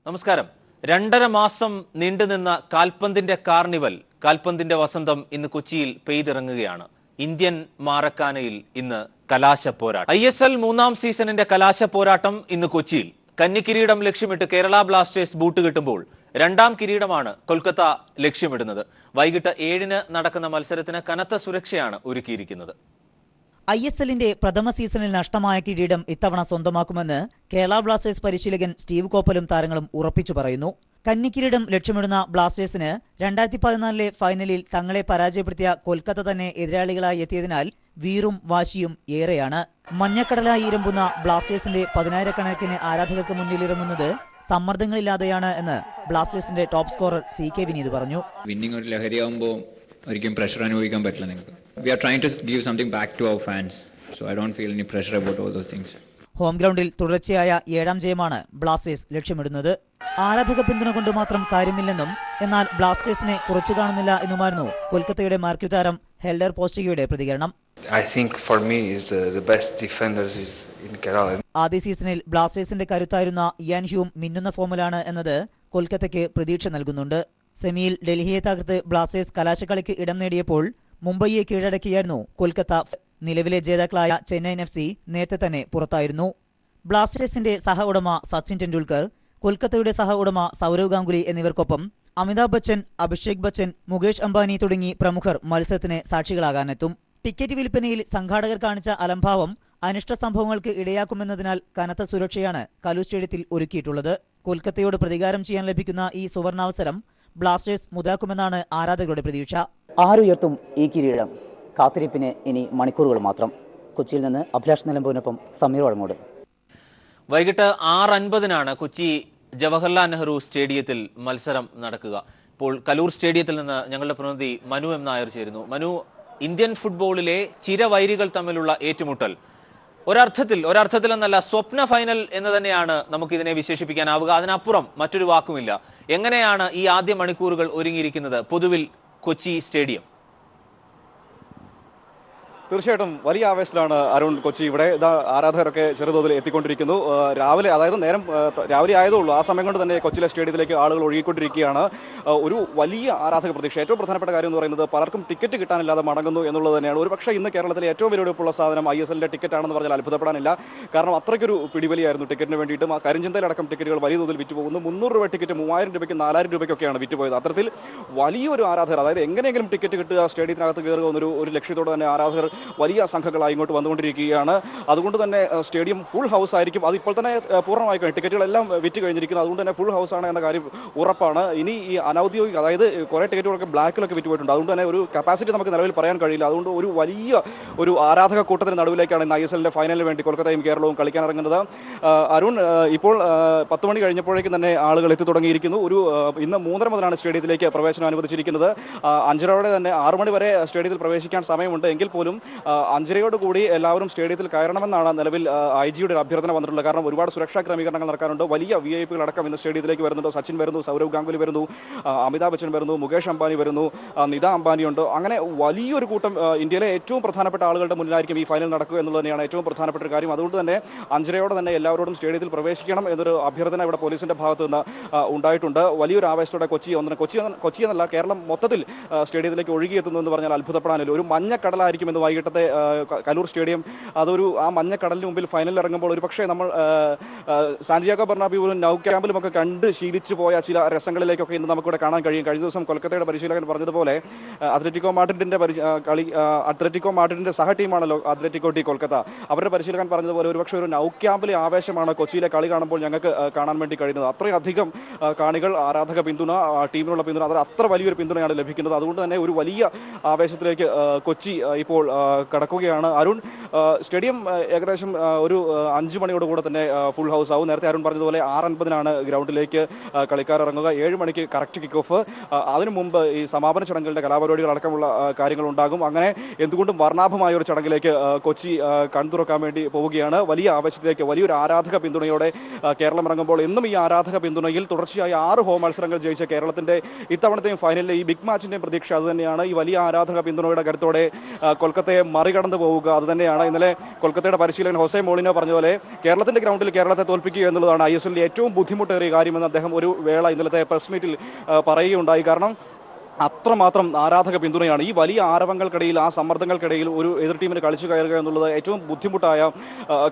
നമസ്കാരം. 2.5 മാസം നീണ്ടുനിന്ന കാൽപന്തിന്റെ കാർണിവൽ, കാൽപന്തിന്റെ വസന്തം ഇന്ന് കൊച്ചിയിൽ പെയ്തിറങ്ങുകയാണ്. ഇന്ത്യൻ മാറക്കാനയിൽ ഇന്ന് കലാശപ്പോരാട്ടം. ISL 3-ാം സീസണിന്റെ കലാശപ്പോരാട്ടം ഇന്ന് കൊച്ചിയിൽ. കന്നിക്കിരീടം ലക്ഷ്യമിട്ട് കേരള ബ്ലാസ്റ്റേഴ്സ് ബൂട്ട് കിട്ടുമ്പോൾ 2-ാം കിരീടമാണ് കൊൽക്കത്ത ലക്ഷ്യമിടുന്നത്. വൈകിട്ട് 7-ന് നടക്കുന്ന മത്സരത്തിന് കനത്ത സുരക്ഷയാണ് ഒരുക്കിയിരിക്കുന്നത്. ISLന്റെ പ്രഥമ സീസണിൽ നഷ്ടമായ കിരീടം ഇത്തവണ സ്വന്തമാക്കുമെന്ന് കേരള ബ്ലാസ്റ്റേഴ്സ് പരിശീലകൻ സ്റ്റീവ് കോപ്പലും താരങ്ങളും ഉറപ്പിച്ചു പറയുന്നു. കന്നിക്കിരീടം ലക്ഷ്യമിടുന്ന ബ്ലാസ്റ്റേഴ്സിന് 2014 ഫൈനലിൽ തങ്ങളെ പരാജയപ്പെടുത്തിയ കൊൽക്കത്ത തന്നെ എതിരാളികളായി എത്തിയതിനാൽ വീറും വാശിയും ഏറെയാണ്. മഞ്ഞക്കടലായി ഇരമ്പുന്ന ബ്ലാസ്റ്റേഴ്സിന്റെ 10,000-കണക്കിന് ആരാധകർക്ക് മുന്നിലിറങ്ങുന്നത് സമ്മർദ്ദങ്ങളില്ലാതെയാണ് എന്ന് ബ്ലാസ്റ്റേഴ്സിന്റെ ടോപ്പ് സ്കോറർ CK വിനീത് പറഞ്ഞു. വിന്നിംഗ് ഒരു ലഹരിയാകുമ്പോൾ ഒരിക്കലും പ്രഷർ അനുഭവിക്കാൻ പറ്റില്ല. നിങ്ങൾക്ക് we are trying to give something back to our fans, so I don't feel any pressure about all those things. Home ഗ്രൗണ്ടിൽ തുടർച്ചയായ 7-ാം ജയമാണ് ബ്ലാസ്റ്റേഴ്സ് ലക്ഷ്യമിടുന്നത്. ആരാധക പിന്തുണ കൊണ്ട് മാത്രം കാര്യമില്ലെന്നും എന്നാൽ ബ്ലാസ്റ്റേഴ്സിനെ കുറച്ചു കാണുന്നില്ല എന്നുമായിരുന്നു കൊൽക്കത്തയുടെ മാർക്യൂ താരം ഹെൽഡർ പോസ്റ്റിഗയുടെ പ്രതികരണം. I think for me is the best defenders is in Kerala. ആദ്യ സീസണിൽ ബ്ലാസ്റ്റേഴ്സിന്റെ കരുത്തായിരുന്ന ഇയാൻ ഹ്യൂം മിന്നുന്ന ഫോമിലാണ് എന്നത് കൊൽക്കത്തയ്ക്ക് പ്രതീക്ഷ നൽകുന്നുണ്ട്. സെമിയിൽ ഡൽഹിയെ തകർത്ത് ബ്ലാസ്റ്റേഴ്സ് കലാശക്കളിക്ക് ഇടം നേടിയപ്പോൾ മുംബൈയെ കീഴടക്കിയായിരുന്നു കൊൽക്കത്ത. നിലവിലെ ജേതാക്കളായ ചെന്നൈയിൻ FC നേരത്തെ തന്നെ പുറത്തായിരുന്നു. ബ്ലാസ്റ്റേഴ്സിന്റെ സഹ ഉടമ സച്ചിൻ ടെണ്ടുൽക്കർ, കൊൽക്കത്തയുടെ സഹ ഉടമ സൗരവ് ഗാംഗുലി എന്നിവർക്കൊപ്പം അമിതാഭ് ബച്ചൻ, അഭിഷേക് ബച്ചൻ, മുകേഷ് അംബാനി തുടങ്ങി പ്രമുഖർ മത്സരത്തിന് സാക്ഷികളാകാനെത്തും. ടിക്കറ്റ് വിൽപ്പനയിൽ സംഘാടകർ കാണിച്ച അലംഭാവം അനിഷ്ട സംഭവങ്ങൾക്ക് ഇടയാക്കുമെന്നതിനാൽ കനത്ത സുരക്ഷയാണ് കലൂർ സ്റ്റേഡിയത്തിൽ ഒരുക്കിയിട്ടുള്ളത്. കൊൽക്കത്തയോട് പ്രതികാരം ചെയ്യാൻ ലഭിക്കുന്ന ഈ സുവർണാവസരം ബ്ലാസ്റ്റേഴ്സ് മുതലാക്കുമെന്നാണ് ആരാധകരുടെ പ്രതീക്ഷ. ആരുയർത്തും ഈ കിരീടം? കാത്തിരിപ്പിന് ഇനി മണിക്കൂറുകൾ മാത്രം. കൊച്ചിയിൽ നിന്ന് അഭിലാഷ് നിലമ്പൂരിനൊപ്പം സമീർ വഴങ്ങോട്. വൈകിട്ട് 6:50-നാണ് കൊച്ചി ജവഹർലാൽ നെഹ്റു സ്റ്റേഡിയത്തിൽ മത്സരം നടക്കുക. ഇപ്പോൾ കലൂർ സ്റ്റേഡിയത്തിൽ നിന്ന് ഞങ്ങളുടെ പ്രതിനിധി മനു M. നായർ ചേരുന്നു. മനു, ഇന്ത്യൻ ഫുട്ബോളിലെ ചിരവൈരികൾ തമ്മിലുള്ള ഏറ്റുമുട്ടൽ ഒരർത്ഥത്തിൽ എന്നല്ല, സ്വപ്ന ഫൈനൽ എന്ന് തന്നെയാണ് നമുക്കിതിനെ വിശേഷിപ്പിക്കാനാവുക. അതിനപ്പുറം മറ്റൊരു വാക്കുമില്ല. എങ്ങനെയാണ് ഈ ആദ്യ മണിക്കൂറുകൾ ഒരുങ്ങിയിരിക്കുന്നത് പൊതുവിൽ കൊച്ചി സ്റ്റേഡിയം? തീർച്ചയായിട്ടും വലിയ ആവേശത്തിലാണ് അരുൺ കൊച്ചി. ഇവിടെ ആരാധകരൊക്കെ ചെറുതോതിൽ എത്തിക്കൊണ്ടിരിക്കുന്നു. രാവിലെ, അതായത് രാവിലെ ആയതുള്ളൂ, ആ സമയം കൊണ്ട് തന്നെ കൊച്ചിയിലെ സ്റ്റേഡിയത്തിലേക്ക് ആളുകൾ ഒഴുകിക്കൊണ്ടിരിക്കുകയാണ്. ഒരു വലിയ ആരാധക പ്രതീക്ഷ. ഏറ്റവും പ്രധാനപ്പെട്ട കാര്യം എന്ന് പറയുന്നത് പലർക്കും ടിക്കറ്റ് കിട്ടാനില്ലാതെ മടങ്ങുന്നു എന്നുള്ളത് തന്നെയാണ്. ഒരു പക്ഷേ ഇന്ന് കേരളത്തിലെ ഏറ്റവും വിലപിടിപ്പുള്ള സാധനം ISLന്റെ ടിക്കറ്റ് ആണെന്ന് പറഞ്ഞാൽ അത്ഭുതപ്പെടാനില്ല. കാരണം അത്രയ്ക്കൊരു പിടിവലിയായിരുന്നു ടിക്കറ്റിന് വേണ്ടിയിട്ടും. കരിഞ്ചന്തയിലടക്കം ടിക്കറ്റുകൾ വലിയ തോതിൽ വിറ്റുപോകുന്നു. 300 രൂപ ടിക്കറ്റ് 3000 രൂപയ്ക്ക് 4000 രൂപയ്ക്കൊക്കെയാണ് വിറ്റുപോയത്. അത്തരത്തിൽ വലിയൊരു ആരാധകർ, അതായത് എങ്ങനെയെങ്കിലും ടിക്കറ്റ് കിട്ടുക, സ്റ്റേഡിയത്തിനകത്ത് കയറുക എന്നൊരു ലക്ഷ്യത്തോടെ തന്നെ ആരാധകർ വലിയ സംഘങ്ങളായി ഇങ്ങോട്ട് വന്നുകൊണ്ടിരിക്കുകയാണ്. അതുകൊണ്ട് തന്നെ സ്റ്റേഡിയം ഫുൾ ഹൗസ് ആയിരിക്കും. അതിപ്പോൾ തന്നെ പൂർണ്ണമായി കഴിഞ്ഞു. ടിക്കറ്റുകളെല്ലാം വിറ്റ് കഴിഞ്ഞിരിക്കുന്നു. അതുകൊണ്ട് തന്നെ ഫുൾ ഹൗസ് ആണ് എന്ന കാര്യം ഉറപ്പാണ്. ഇനി ഈ അനൗദ്യോഗിക, അതായത് കുറേ ടിക്കറ്റുകളൊക്കെ ബ്ലാക്കിലൊക്കെ വിറ്റ് പോയിട്ടുണ്ട്. അതുകൊണ്ട് തന്നെ ഒരു കപ്പാസിറ്റി നമുക്ക് നിലവിൽ പറയാൻ കഴിയില്ല. അതുകൊണ്ട് ഒരു വലിയ ആരാധക കൂട്ടത്തിന് നടുവിലേക്കാണ് ഇന്ന് ISLന്റെ ഫൈനലിന് വേണ്ടി കൊൽക്കത്തയും കേരളവും കളിക്കാനിറങ്ങുന്നത്. അരുൺ, ഇപ്പോൾ 10 മണി കഴിഞ്ഞപ്പോഴേക്കും തന്നെ ആളുകൾ എത്തി തുടങ്ങിയിരിക്കുന്നു. ഇന്ന് 3:30 മുതലാണ് സ്റ്റേഡിയത്തിലേക്ക് പ്രവേശനം അനുവദിച്ചിരിക്കുന്നത്. 5:30 തന്നെ 6 മണി വരെ സ്റ്റേഡിയത്തിൽ പ്രവേശിക്കാൻ സമയമുണ്ട്. എങ്കിൽ പോലും 5:30 കൂടി എല്ലാവരും സ്റ്റേഡിയത്തിൽ കയറണമെന്നാണ് നിലവിൽ IG-യുടെ ഒരു അഭ്യർത്ഥന വന്നിട്ടുള്ളത്. കാരണം ഒരുപാട് സുരക്ഷാ ക്രമീകരണങ്ങൾ നടക്കാറുണ്ട്. വലിയ VIP അടക്കം ഇന്ന് സ്റ്റേഡിയത്തിലേക്ക് വരുന്നുണ്ട്. സച്ചിൻ വരുന്നു, സൗരവ് ഗാംഗുലി വരുന്നു, അമിതാഭ് ബച്ചൻ വരുന്നു, മുകേഷ് അംബാനി വരുന്നു, നിത അംബാനിയുണ്ട്. അങ്ങനെ വലിയൊരു കൂട്ടം ഇന്ത്യയിലെ ഏറ്റവും പ്രധാനപ്പെട്ട ആളുകളുടെ മുന്നിലായിരിക്കും ഈ ഫൈനൽ നടക്കുക എന്നുള്ളത് തന്നെയാണ് ഏറ്റവും പ്രധാനപ്പെട്ട ഒരു കാര്യം. അതുകൊണ്ട് തന്നെ 5:30 തന്നെ എല്ലാവരോടും സ്റ്റേഡിയത്തിൽ പ്രവേശിക്കണം എന്നൊരു അഭ്യർത്ഥന ഇവിടെ പോലീസിന്റെ ഭാഗത്ത് നിന്ന് ഉണ്ടായിട്ടുണ്ട്. വലിയൊരു ആവേശത്തോടെ കൊച്ചി എന്നല്ല, കേരളം മൊത്തത്തിൽ സ്റ്റേഡിയത്തിലേക്ക് ഒഴുകിയെത്തുന്നു എന്ന് പറഞ്ഞാൽ അത്ഭുതപ്പെടാനില്ല. ഒരു മഞ്ഞക്കടലായിരിക്കും എന്ന് വൈകിട്ടത്തെ കലൂർ സ്റ്റേഡിയം. ആ മഞ്ഞക്കടലിന് മുമ്പിൽ ഫൈനലിൽ ഇറങ്ങുമ്പോൾ ഒരു പക്ഷേ നമ്മൾ സാന്റിയാഗോ ബെർണാബ്യൂവിലും നൗ ക്യാമ്പിലും ഒക്കെ കണ്ട് ശീലിച്ചു പോയ ചില രസങ്ങളിലേക്കൊക്കെ ഇന്ന് നമുക്കിവിടെ കാണാൻ കഴിയും. കഴിഞ്ഞ ദിവസം കൊൽക്കത്തയുടെ പരിശീലകൻ പറഞ്ഞതുപോലെ അത്ലറ്റിക്കോ മാഡ്രിഡിന്റെ സഹ ടീമാണല്ലോ അത്ലറ്റിക്കോ ഡി കൊൽക്കത്ത. അവരുടെ പരിശീലകൻ പറഞ്ഞതുപോലെ ഒരുപക്ഷെ ഒരു നൗ ക്യാമ്പിലെ ആവേശമാണ് കൊച്ചിയിലെ കളി കാണുമ്പോൾ ഞങ്ങൾക്ക് കാണാൻ വേണ്ടി കഴിയുന്നത്. അത്രയധികം കാണികൾ, ആരാധക പിന്തുണ, ടീമിനുള്ള പിന്തുണ, അത്ര വലിയൊരു പിന്തുണയാണ് ലഭിക്കുന്നത്. അതുകൊണ്ട് തന്നെ ഒരു വലിയ ആവേശത്തിലേക്ക് കൊച്ചി ഇപ്പോൾ കടക്കുകയാണ്. അരുൺ, സ്റ്റേഡിയം ഏകദേശം ഒരു 5 മണിയോടുകൂടെ തന്നെ ഫുൾ ഹൗസ് ആവും. നേരത്തെ അരുൺ പറഞ്ഞതുപോലെ 6:50-നാണ് ഗ്രൗണ്ടിലേക്ക് കളിക്കാർ ഇറങ്ങുക. 7 മണിക്ക് കറക്റ്റ് കിക്ക് ഓഫ്. അതിനു മുമ്പ് ഈ സമാപന ചടങ്ങുകളുടെ കലാപരിപാടികൾ അടക്കമുള്ള കാര്യങ്ങൾ ഉണ്ടാകും. അങ്ങനെ എന്തുകൊണ്ടും വർണ്ണാഭമായ ഒരു ചടങ്ങിലേക്ക് കൊച്ചി കൺതുറക്കാൻ വേണ്ടി പോവുകയാണ്. വലിയ ആവേശത്തിലേക്ക്, വലിയൊരു ആരാധക പിന്തുണയോടെ കേരളം ഇറങ്ങുമ്പോൾ എന്നും ഈ ആരാധക പിന്തുണയിൽ തുടർച്ചയായി 6 ഹോം മത്സരങ്ങൾ ജയിച്ച കേരളത്തിന്റെ ഇത്തവണത്തെയും ഫൈനലിലെ ഈ ബിഗ് മാച്ചിന്റെയും പ്രതീക്ഷ അതുതന്നെയാണ്. ഈ വലിയ ആരാധക പിന്തുണയുടെ കരുത്തോടെ കൊൽക്കത്തയെ കൊൽക്കത്തയെ മറികടന്നു പോവുക അതുതന്നെയാണ് ഇന്നലെ കൊൽക്കത്തയുടെ പരിശീലകൻ ഹോസെ മോളിനോ പറഞ്ഞ പോലെ കേരളത്തിൻ്റെ ഗ്രൗണ്ടിൽ കേരളത്തെ തോൽപ്പിക്കുക എന്നുള്ളതാണ് ISL ഏറ്റവും ബുദ്ധിമുട്ടേറിയ കാര്യമെന്ന് അദ്ദേഹം ഒരു വേള ഇന്നലത്തെ പ്രസ് മീറ്റിൽ പറയുകയുണ്ടായി. കാരണം അത്രമാത്രം ആരാധക പിന്തുണയാണ്. ഈ വലിയ ആരവങ്ങൾക്കിടയിൽ, ആ സമ്മർദ്ദങ്ങൾക്കിടയിൽ ഒരു എതിർ ടീമിന് കളിച്ചു കയറുക എന്നുള്ളത് ഏറ്റവും ബുദ്ധിമുട്ടായ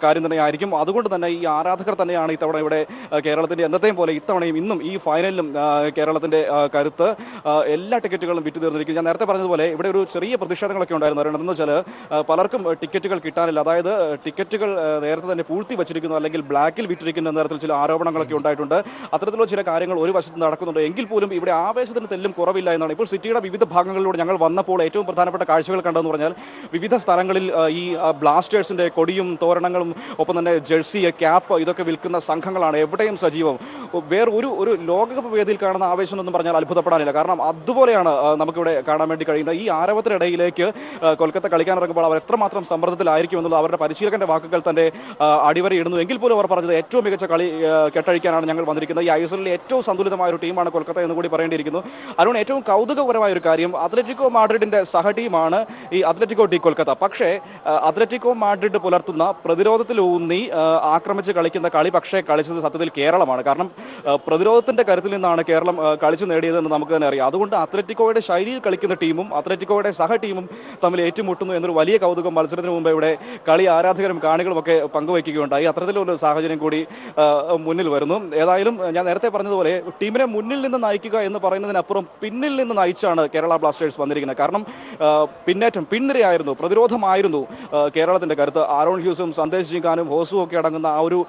കാര്യം തന്നെയായിരിക്കും. അതുകൊണ്ട് തന്നെ ഈ ആരാധകർ തന്നെയാണ് ഇത്തവണ ഇവിടെ കേരളത്തിൻ്റെ എന്നത്തെയും പോലെ ഇത്തവണയും ഇന്നും ഈ ഫൈനലിലും കേരളത്തിൻ്റെ കരുത്ത്. എല്ലാ ടിക്കറ്റുകളും വിറ്റ് തീർന്നിരിക്കും. ഞാൻ നേരത്തെ പറഞ്ഞതുപോലെ ഇവിടെ ഒരു ചെറിയ പ്രതിഷേധങ്ങളൊക്കെ ഉണ്ടായിരുന്നു. എന്താണെന്ന് വെച്ചാൽ പലർക്കും ടിക്കറ്റുകൾ കിട്ടാനില്ല. അതായത് ടിക്കറ്റുകൾ നേരത്തെ തന്നെ പൂഴ്ത്തി വച്ചിരിക്കുന്നു, അല്ലെങ്കിൽ ബ്ലാക്കിൽ വിറ്റിരിക്കുന്ന തരത്തിൽ ചില ആരോപണങ്ങളൊക്കെ ഉണ്ടായിട്ടുണ്ട്. അത്തരത്തിലുള്ള ചില കാര്യങ്ങൾ ഒരു വശത്ത് നടക്കുന്നുണ്ട്. എങ്കിൽ പോലും ഇവിടെ ആവേശത്തിന് തെല്ലും കുറവില്ല എന്നാണ്. ഇപ്പോൾ സിറ്റിയുടെ വിവിധ ഭാഗങ്ങളിലൂടെ ഞങ്ങൾ വന്നപ്പോൾ ഏറ്റവും പ്രധാനപ്പെട്ട കാഴ്ചകൾ കണ്ടതെന്ന് പറഞ്ഞാൽ വിവിധ സ്ഥലങ്ങളിൽ ഈ ബ്ലാസ്റ്റേഴ്സിൻ്റെ കൊടിയും തോരണങ്ങളും ഒപ്പം തന്നെ ജേഴ്സി, ക്യാപ്പ് ഇതൊക്കെ വിൽക്കുന്ന സംഘങ്ങളാണ് എവിടെയും സജീവം. ഒരു ലോകകപ്പ് വേദിയിൽ കാണുന്ന ആവേശം എന്ന് പറഞ്ഞാൽ അത്ഭുതപ്പെടാനില്ല. കാരണം അതുപോലെയാണ് നമുക്കിവിടെ കാണാൻ വേണ്ടി കഴിയുന്നത്. ഈ ആരവത്തിനിടയിലേക്ക് കൊൽക്കത്ത കളിക്കാൻ ഇറങ്ങുമ്പോൾ അവർ എത്രമാത്രം സമ്മർദ്ദത്തിലായിരിക്കും എന്നുള്ളത് അവരുടെ പരിശീലകന്റെ വാക്കുകൾ തന്നെ അടിവരയിടുന്നു. എങ്കിൽ പോലും അവർ പറഞ്ഞത് ഏറ്റവും മികച്ച കളി കെട്ടഴിക്കാനാണ് ഞങ്ങൾ വന്നിരിക്കുന്നത്. ഈ ISL ഏറ്റവും സന്തുലിതമായ ഒരു ടീമാണ് കൊൽക്കത്ത എന്ന് കൂടി പറയേണ്ടിയിരിക്കുന്നു. അരുൺ, ഏറ്റവും കൗതുകപരമായ ഒരു കാര്യം, അത്ലറ്റിക്കോ മാഡ്രിഡിന്റെ സഹടീമാണ് ഈ അത്ലറ്റിക്കോ ഡി കൊൽക്കത്ത. പക്ഷേ അത്ലറ്റിക്കോ മാഡ്രിഡ് പുലർത്തുന്ന പ്രതിരോധത്തിലൂന്നി ആക്രമിച്ച് കളിക്കുന്ന കളി പക്ഷേ കളിച്ചത് സത്യത്തിൽ കേരളമാണ്. കാരണം പ്രതിരോധത്തിന്റെ കരുത്തിൽ നിന്നാണ് കേരളം കളിച്ചു നേടിയതെന്ന് നമുക്ക് തന്നെ അറിയാം. അതുകൊണ്ട് അത്ലറ്റിക്കോയുടെ ശൈലിയിൽ കളിക്കുന്ന ടീമും അത്ലറ്റിക്കോയുടെ സഹ ടീമും തമ്മിൽ ഏറ്റുമുട്ടുന്നു എന്നൊരു വലിയ കൗതുകം മത്സരത്തിന് മുമ്പ് ഇവിടെ കളി ആരാധകരും കാണികളും ഒക്കെ പങ്കുവയ്ക്കുകയുണ്ടായി. അത്തരത്തിലൊരു സാഹചര്യം കൂടി മുന്നിൽ വരുന്നു. ഏതായാലും ഞാൻ നേരത്തെ പറഞ്ഞതുപോലെ ടീമിനെ മുന്നിൽ നിന്ന് നയിക്കുക എന്ന് പറയുന്നതിനപ്പുറം പിന്നിൽ നിന്ന് നയിച്ചാണ് കേരള ബ്ലാസ്റ്റേഴ്സ് വന്നിരിക്കുന്നത്. കാരണം പിൻനിരയായിരുന്നു, പ്രതിരോധമായിരുന്നു കേരളത്തിൻ്റെ കരുത്ത്. ആരോൺ ഹ്യൂസും സന്ദേശ് ജിങ്കാനും ഹോസും ഒക്കെ അടങ്ങുന്ന ആ ഒരു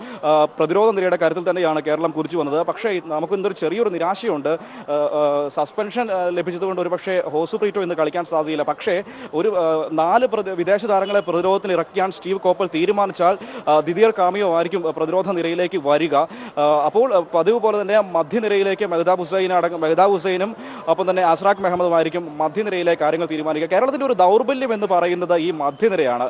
പ്രതിരോധ നിരയുടെ കരുത്തിൽ തന്നെയാണ് കേരളം കുറിച്ചു വന്നത്. പക്ഷേ നമുക്ക് ഇന്നൊരു ചെറിയൊരു നിരാശയുണ്ട്. സസ്പെൻഷൻ ലഭിച്ചതുകൊണ്ട് ഒരു പക്ഷേ ഹോസു പ്രീറ്റോ ഇന്ന് കളിക്കാൻ സാധ്യതയില്ല. പക്ഷേ ഒരു 4 വിദേശ താരങ്ങളെ പ്രതിരോധത്തിന് ഇറക്കിയാൻ സ്റ്റീവ് കോപ്പൽ തീരുമാനിച്ചാൽ ദിദിയർ കാമിയോ ആയിരിക്കും പ്രതിരോധ നിരയിലേക്ക് വരിക. അപ്പോൾ പതിവ് പോലെ തന്നെ മധ്യനിരയിലേക്ക് മെഹ്താബ് ഹുസൈനും ഒപ്പം തന്നെ അസ്രാഖ് മെഹമ്മദുമായിരിക്കും മധ്യനിരയിലെ കാര്യങ്ങൾ തീരുമാനിക്കുക. കേരളത്തിൻ്റെ ഒരു ദൗർബല്യം എന്ന് പറയുന്നത് ഈ മധ്യനിരയാണ്.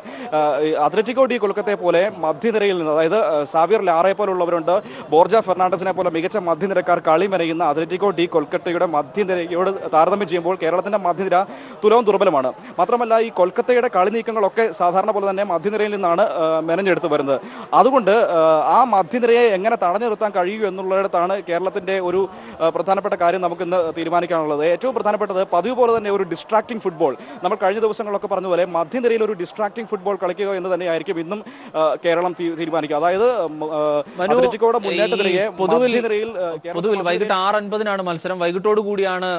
അത്ലറ്റിക്കോ ഡി കൊൽക്കത്തയെ പോലെ മധ്യനിരയിൽ നിന്ന്, അതായത് സാവിയർ ലാറെ പോലുള്ളവരുണ്ട്, ബോർജ ഫെർണാണ്ടസിനെ പോലെ മികച്ച മധ്യനിരക്കാർ കളി മെനയുന്ന അത്ലറ്റിക്കോ ഡി കൊൽക്കത്തയുടെ മധ്യനിരയോട് താരതമ്യം ചെയ്യുമ്പോൾ കേരളത്തിൻ്റെ മധ്യനിര തുലവും ദുർബലമാണ്. മാത്രമല്ല ഈ കൊൽക്കത്തയുടെ കളി നീക്കങ്ങളൊക്കെ സാധാരണ പോലെ തന്നെ മധ്യനിരയിൽ നിന്നാണ് മെനഞ്ഞെടുത്ത് വരുന്നത്. അതുകൊണ്ട് ആ മധ്യനിരയെ എങ്ങനെ തടഞ്ഞു നിർത്താൻ കഴിയൂ എന്നുള്ളിടത്താണ് കേരളത്തിൻ്റെ ഒരു പ്രധാനപ്പെട്ട കാര്യം നമുക്കിന്ന് തീരുമാനിക്കാനുള്ളത്. ഏറ്റവും പ്രധാനപ്പെട്ടത് പതിവ് പോലെ തന്നെ ഒരു ഡിസ്ട്രാക്റ്റിംഗ് ഫുട്ബോൾ. നമ്മൾ കഴിഞ്ഞ ദിവസങ്ങളിലൊക്കെ പറഞ്ഞ പോലെ മധ്യനിരയിൽ ഒരു ഡിസ്ട്രാക്റ്റിംഗ് ഫുട്ബോൾ കളിക്കുക എന്ന് തന്നെയായിരിക്കും ഇന്നും കേരളം തീരുമാനിക്കുക. അതായത് അത്ലറ്റിക്കോയുടെ മുന്നേറ്റത്തിലേക്ക് പൊതുവിൽ വൈകിട്ട് 6:50 മത്സരം. വൈകിട്ടോടു കൂടിയാണ്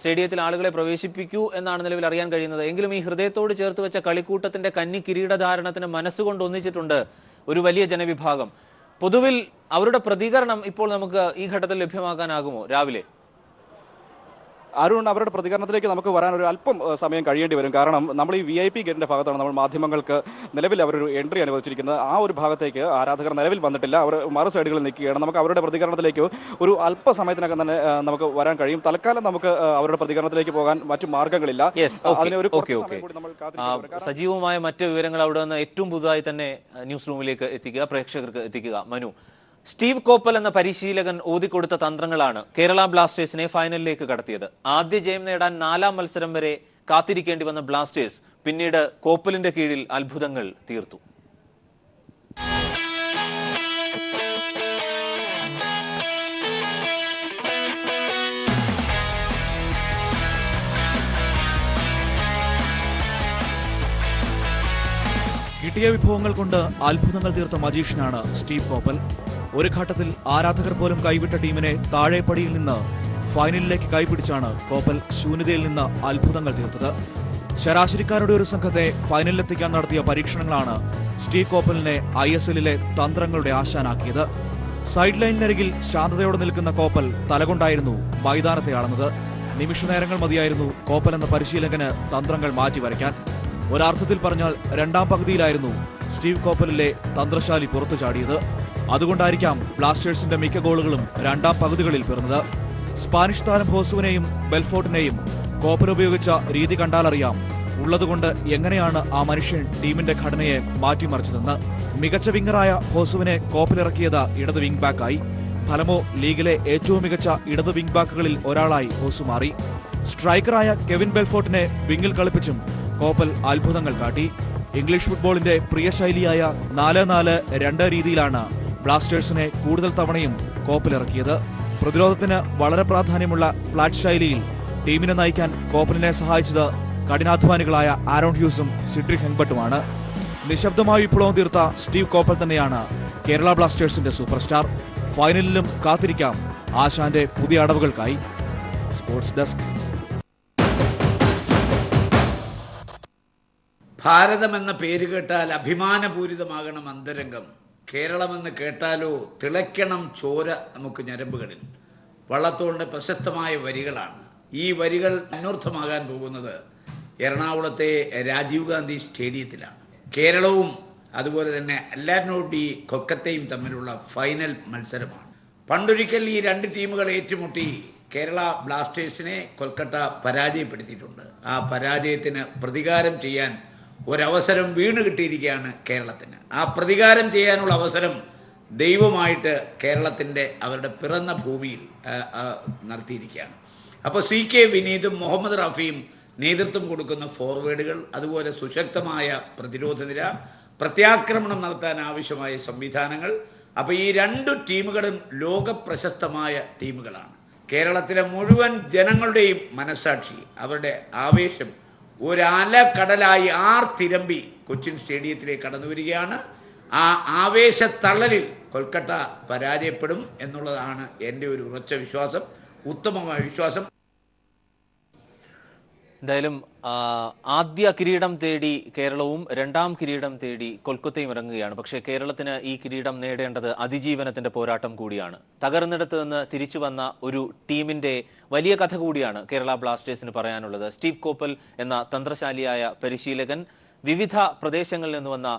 സ്റ്റേഡിയത്തിൽ ആളുകളെ പ്രവേശിപ്പിക്കൂ എന്നാണ് നിലവിൽ അറിയാൻ കഴിയുന്നത്. എങ്കിലും ഈ ഹൃദയത്തോട് ചേർത്ത് വെച്ച കളിക്കൂട്ടത്തിന്റെ കന്നി കിരീടധാരണത്തിന് മനസ്സുകൊണ്ട് ഒന്നിച്ചിട്ടുണ്ട് ഒരു വലിയ ജനവിഭാഗം. പൊതുവിൽ അവരുടെ പ്രതികരണം ഇപ്പോൾ നമുക്ക് ഈ ഘട്ടത്തിൽ ലഭ്യമാക്കാനാകുമോ രാവിലെ? അരുൺ, അവരുടെ പ്രതികരണത്തിലേക്ക് നമുക്ക് വരാൻ ഒരു അല്പം സമയം കഴിയേണ്ടി വരും. കാരണം നമ്മൾ ഈ VIP ഗേറ്റിൻ്റെ ഭാഗത്താണ് നമ്മൾ മാധ്യമങ്ങൾക്ക് നിലവിൽ അവരൊരു എൻട്രി അനുവദിച്ചിരിക്കുന്നത്. ആ ഒരു ഭാഗത്തേക്ക് ആരാധകർ നിലവിൽ വന്നിട്ടില്ല. അവർ മറു സൈഡുകളിൽ നിൽക്കുകയാണ്. നമുക്ക് അവരുടെ പ്രതികരണത്തിലേക്ക് ഒരു അല്പസമയത്തിനകം തന്നെ നമുക്ക് വരാൻ കഴിയും. തൽക്കാലം നമുക്ക് അവരുടെ പ്രതികരണത്തിലേക്ക് പോകാൻ മറ്റു മാർഗ്ഗങ്ങളില്ല. സജീവമായ മറ്റ് വിവരങ്ങൾ അവിടെ നിന്ന് ഏറ്റവും പുതുതായി തന്നെ ന്യൂസ് റൂമിലേക്ക് എത്തിക്കുക, പ്രേക്ഷകർക്ക് എത്തിക്കുക. മനു, സ്റ്റീവ് കോപ്പൽ എന്ന പരിശീലകൻ ഓതിക്കൊടുത്ത തന്ത്രങ്ങളാണ് കേരള ബ്ലാസ്റ്റേഴ്സിനെ ഫൈനലിലേക്ക് കടത്തിയത്. ആദ്യ ജയം നേടാൻ 4ാം മത്സരം വരെ കാത്തിരിക്കേണ്ടി വന്ന ബ്ലാസ്റ്റേഴ്സ് പിന്നീട് കോപ്പലിന്റെ കീഴിൽ അത്ഭുതങ്ങൾ തീർത്തു. കിട്ടിയ വിഭവങ്ങൾ കൊണ്ട് അത്ഭുതങ്ങൾ തീർത്ത മജീഷ്യനാണ് സ്റ്റീവ് കോപ്പൽ. ഒരു ഘട്ടത്തിൽ ആരാധകർ പോലും കൈവിട്ട ടീമിനെ താഴെപ്പടിയിൽ നിന്ന് ഫൈനലിലേക്ക് കൈപിടിച്ചാണ് കോപ്പൽ ശൂന്യതയിൽ നിന്ന് അത്ഭുതങ്ങൾ തീർത്തത്. ശരാശരിക്കാരുടെ ഒരു സംഘത്തെ ഫൈനലിലെത്തിക്കാൻ നടത്തിയ പരീക്ഷണങ്ങളാണ് സ്റ്റീവ് കോപ്പലിനെ ISLിലെ തന്ത്രങ്ങളുടെ ആശാനാക്കിയത്. സൈഡ് ലൈനിനരികിൽ ശാന്തതയോടെ നിൽക്കുന്ന കോപ്പൽ തലകൊണ്ടായിരുന്നു മൈതാനത്തെ ആളുന്നത്. നിമിഷനേരങ്ങൾ മതിയായിരുന്നു കോപ്പൽ എന്ന പരിശീലകന് തന്ത്രങ്ങൾ മാറ്റിവരയ്ക്കാൻ. ഒരർത്ഥത്തിൽ പറഞ്ഞാൽ 2ാം പകുതിയിലായിരുന്നു സ്റ്റീവ് കോപ്പലിലെ തന്ത്രശാലി പുറത്തു ചാടിയത്. അതുകൊണ്ടായിരിക്കാം ബ്ലാസ്റ്റേഴ്സിന്റെ മിക്ക ഗോളുകളും 2ാം പകുതികളിൽ പിറന്നത്. സ്പാനിഷ് താരം ഹോസുവിനെയും ബെൽഫോർട്ടിനെയും കോപ്പൽ ഉപയോഗിച്ച രീതി കണ്ടാലറിയാം ഉള്ളതുകൊണ്ട് എങ്ങനെയാണ് ആ മനുഷ്യൻ ടീമിന്റെ ഘടനയെ മാറ്റിമറിച്ചതെന്ന്. മികച്ച വിങ്ങറായ ഹോസുവിനെ കോപ്പലിറക്കിയത് ഇടത് വിംഗ് ബാക്കായി. ഫലമോ ലീഗിലെ ഏറ്റവും മികച്ച ഇടത് വിംഗ് ബാക്കുകളിൽ ഒരാളായി ഹോസു മാറി. സ്ട്രൈക്കറായ കെവിൻ ബെൽഫോർട്ടിനെ വിങ്ങിൽ കളിപ്പിച്ചും കോപ്പൽ അത്ഭുതങ്ങൾ കാട്ടി. ഇംഗ്ലീഷ് ഫുട്ബോളിന്റെ പ്രിയ ശൈലിയായ 4-4-2 രീതിയിലാണ് ബ്ലാസ്റ്റേഴ്സിനെ കൂടുതൽ തവണയും കോപ്പലിറക്കിയത്. പ്രതിരോധത്തിന് വളരെ പ്രാധാന്യമുള്ള ഫ്ലാറ്റ് ശൈലിയിൽ ടീമിനെ നയിക്കാൻ കോപ്പലിനെ സഹായിച്ചത് കഠിനാധ്വാനികളായ ആരോൺ ഹ്യൂസും സിഡ്രിക് ഹെങ്ബട്ടുമാണ്. നിശബ്ദമായി വിപ്ലവം തീർത്ത സ്റ്റീവ് കോപ്പൽ തന്നെയാണ് കേരള ബ്ലാസ്റ്റേഴ്സിന്റെ സൂപ്പർ സ്റ്റാർ. ഫൈനലിലും കാത്തിരിക്കാം ആശാന്റെ പുതിയ അടവുകൾക്കായി. Sports desk. ഭാരതമെന്ന പേര് കേട്ടാൽ അഭിമാനപൂരിതമാകണം അന്തരംഗം. കേരളമെന്ന് കേട്ടാലോ തിളയ്ക്കണം ചോര നമുക്ക് ഞരമ്പുകളിൽ. വള്ളത്തോളിൻ്റെ പ്രശസ്തമായ വരികളാണ്. ഈ വരികൾ അന്വർത്ഥമാകാൻ പോകുന്നത് എറണാകുളത്തെ രാജീവ് ഗാന്ധി സ്റ്റേഡിയത്തിലാണ്. കേരളവും അതുപോലെ തന്നെ അല്ലാർനോ ഡി കൊൽക്കത്തയും തമ്മിലുള്ള ഫൈനൽ മത്സരമാണ്. പണ്ടൊരിക്കൽ ഈ രണ്ട് ടീമുകൾ ഏറ്റുമുട്ടി കേരള ബ്ലാസ്റ്റേഴ്സിനെ കൊൽക്കത്ത പരാജയപ്പെടുത്തിയിട്ടുണ്ട്. ആ പരാജയത്തിന് പ്രതികാരം ചെയ്യാൻ ഒരവസരം വീണ് കിട്ടിയിരിക്കുകയാണ് കേരളത്തിന്. ആ പ്രതികാരം ചെയ്യാനുള്ള അവസരം ദൈവമായിട്ട് കേരളത്തിൻ്റെ അവരുടെ പിറന്ന ഭൂമിയിൽ നടത്തിയിരിക്കുകയാണ്. അപ്പോൾ CK വിനീതും മുഹമ്മദ് റാഫിയും നേതൃത്വം കൊടുക്കുന്ന ഫോർവേഡുകൾ, അതുപോലെ സുശക്തമായ പ്രതിരോധ നിര, പ്രത്യാക്രമണം നടത്താൻ ആവശ്യമായ സംവിധാനങ്ങൾ. അപ്പോൾ ഈ രണ്ടു ടീമുകളും ലോകപ്രശസ്തമായ ടീമുകളാണ്. കേരളത്തിലെ മുഴുവൻ ജനങ്ങളുടെയും മനസ്സാക്ഷി, അവരുടെ ആവേശം ഒരല കടലായി ആർത്തിരമ്പി കൊച്ചിൻ സ്റ്റേഡിയത്തിലേക്ക് കടന്നു വരികയാണ്. ആ ആവേശത്തള്ളലിൽ കൊൽക്കത്ത പരാജയപ്പെടും എന്നുള്ളതാണ് എൻ്റെ ഒരു ഉറച്ച വിശ്വാസം, ഉത്തമമായ വിശ്വാസം. എന്തായാലും ആദ്യ കിരീടം തേടി കേരളവും രണ്ടാം കിരീടം തേടി കൊൽക്കത്തയും ഇറങ്ങുകയാണ്. പക്ഷേ കേരളത്തിന് ഈ കിരീടം നേടേണ്ടത് അതിജീവനത്തിന്റെ പോരാട്ടം കൂടിയാണ്. തകർന്നിടത്ത് നിന്ന് തിരിച്ചു വന്ന ഒരു ടീമിന്റെ വലിയ കഥ കൂടിയാണ് കേരള ബ്ലാസ്റ്റേഴ്സിന് പറയാനുള്ളത്. സ്റ്റീവ് കോപ്പൽ എന്ന തന്ത്രശാലിയായ പരിശീലകൻ വിവിധ പ്രദേശങ്ങളിൽ നിന്ന് വന്ന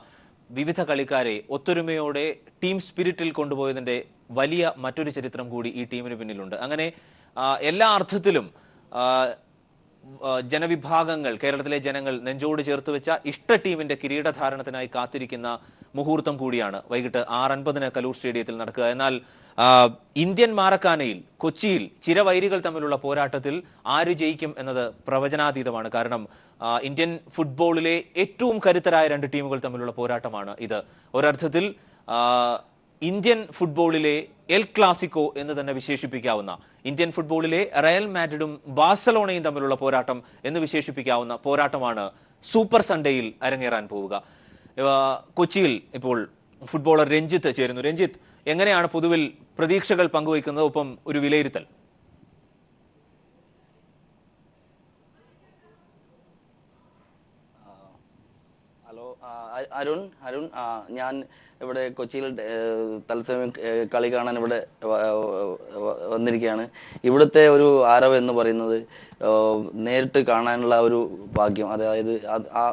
വിവിധ കളിക്കാരെ ഒത്തൊരുമയോടെ ടീം സ്പിരിറ്റിൽ കൊണ്ടുപോയതിന്റെ വലിയ മറ്റൊരു ചരിത്രം കൂടി ഈ ടീമിന് പിന്നിലുണ്ട്. അങ്ങനെ എല്ലാ അർത്ഥത്തിലും ജനവിഭാഗങ്ങൾ, കേരളത്തിലെ ജനങ്ങൾ നെഞ്ചോട് ചേർത്ത് വെച്ച ഇഷ്ട ടീമിന്റെ കിരീടധാരണത്തിനായി കാത്തിരിക്കുന്ന മുഹൂർത്തം കൂടിയാണ് വൈകിട്ട് 6:50 കലൂർ സ്റ്റേഡിയത്തിൽ നടക്കുക. എന്നാൽ ഇന്ത്യൻ മാറക്കാനയിൽ കൊച്ചിയിൽ ചിരവൈരികൾ തമ്മിലുള്ള പോരാട്ടത്തിൽ ആര് ജയിക്കും എന്നത് പ്രവചനാതീതമാണ്. കാരണം ഇന്ത്യൻ ഫുട്ബോളിലെ ഏറ്റവും കരുത്തരായ രണ്ട് ടീമുകൾ തമ്മിലുള്ള പോരാട്ടമാണ് ഇത്. ഒരർത്ഥത്തിൽ ഇന്ത്യൻ ഫുട്ബോളിലെ എൽ ക്ലാസിക്കോ എന്ന് തന്നെ വിശേഷിപ്പിക്കാവുന്ന, ഇന്ത്യൻ ഫുട്ബോളിലെ റയൽ മാഡ്രിഡും ബാഴ്സലോണയും തമ്മിലുള്ള പോരാട്ടം എന്ന് വിശേഷിപ്പിക്കാവുന്ന പോരാട്ടമാണ് സൂപ്പർ സൺഡേയിൽ അരങ്ങേറാൻ പോവുക. കൊച്ചിയിൽ ഇപ്പോൾ ഫുട്ബോളർ രഞ്ജിത്ത് ചേരുന്നു. രഞ്ജിത്ത്, എങ്ങനെയാണ് പൊതുവിൽ പ്രതീക്ഷകൾ പങ്കുവയ്ക്കുന്നത്, ഒപ്പം ഒരു വിലയിരുത്തൽ? ഹലോ അരുൺ, ഞാൻ ഇവിടെ കൊച്ചിയിൽ തത്സമയം കളി കാണാൻ ഇവിടെ വന്നിരിക്കുകയാണ്. ഇവിടുത്തെ ഒരു ആരവം എന്ന് പറയുന്നത് നേരിട്ട് കാണാനുള്ള ഒരു ഭാഗ്യം, അതായത് ആ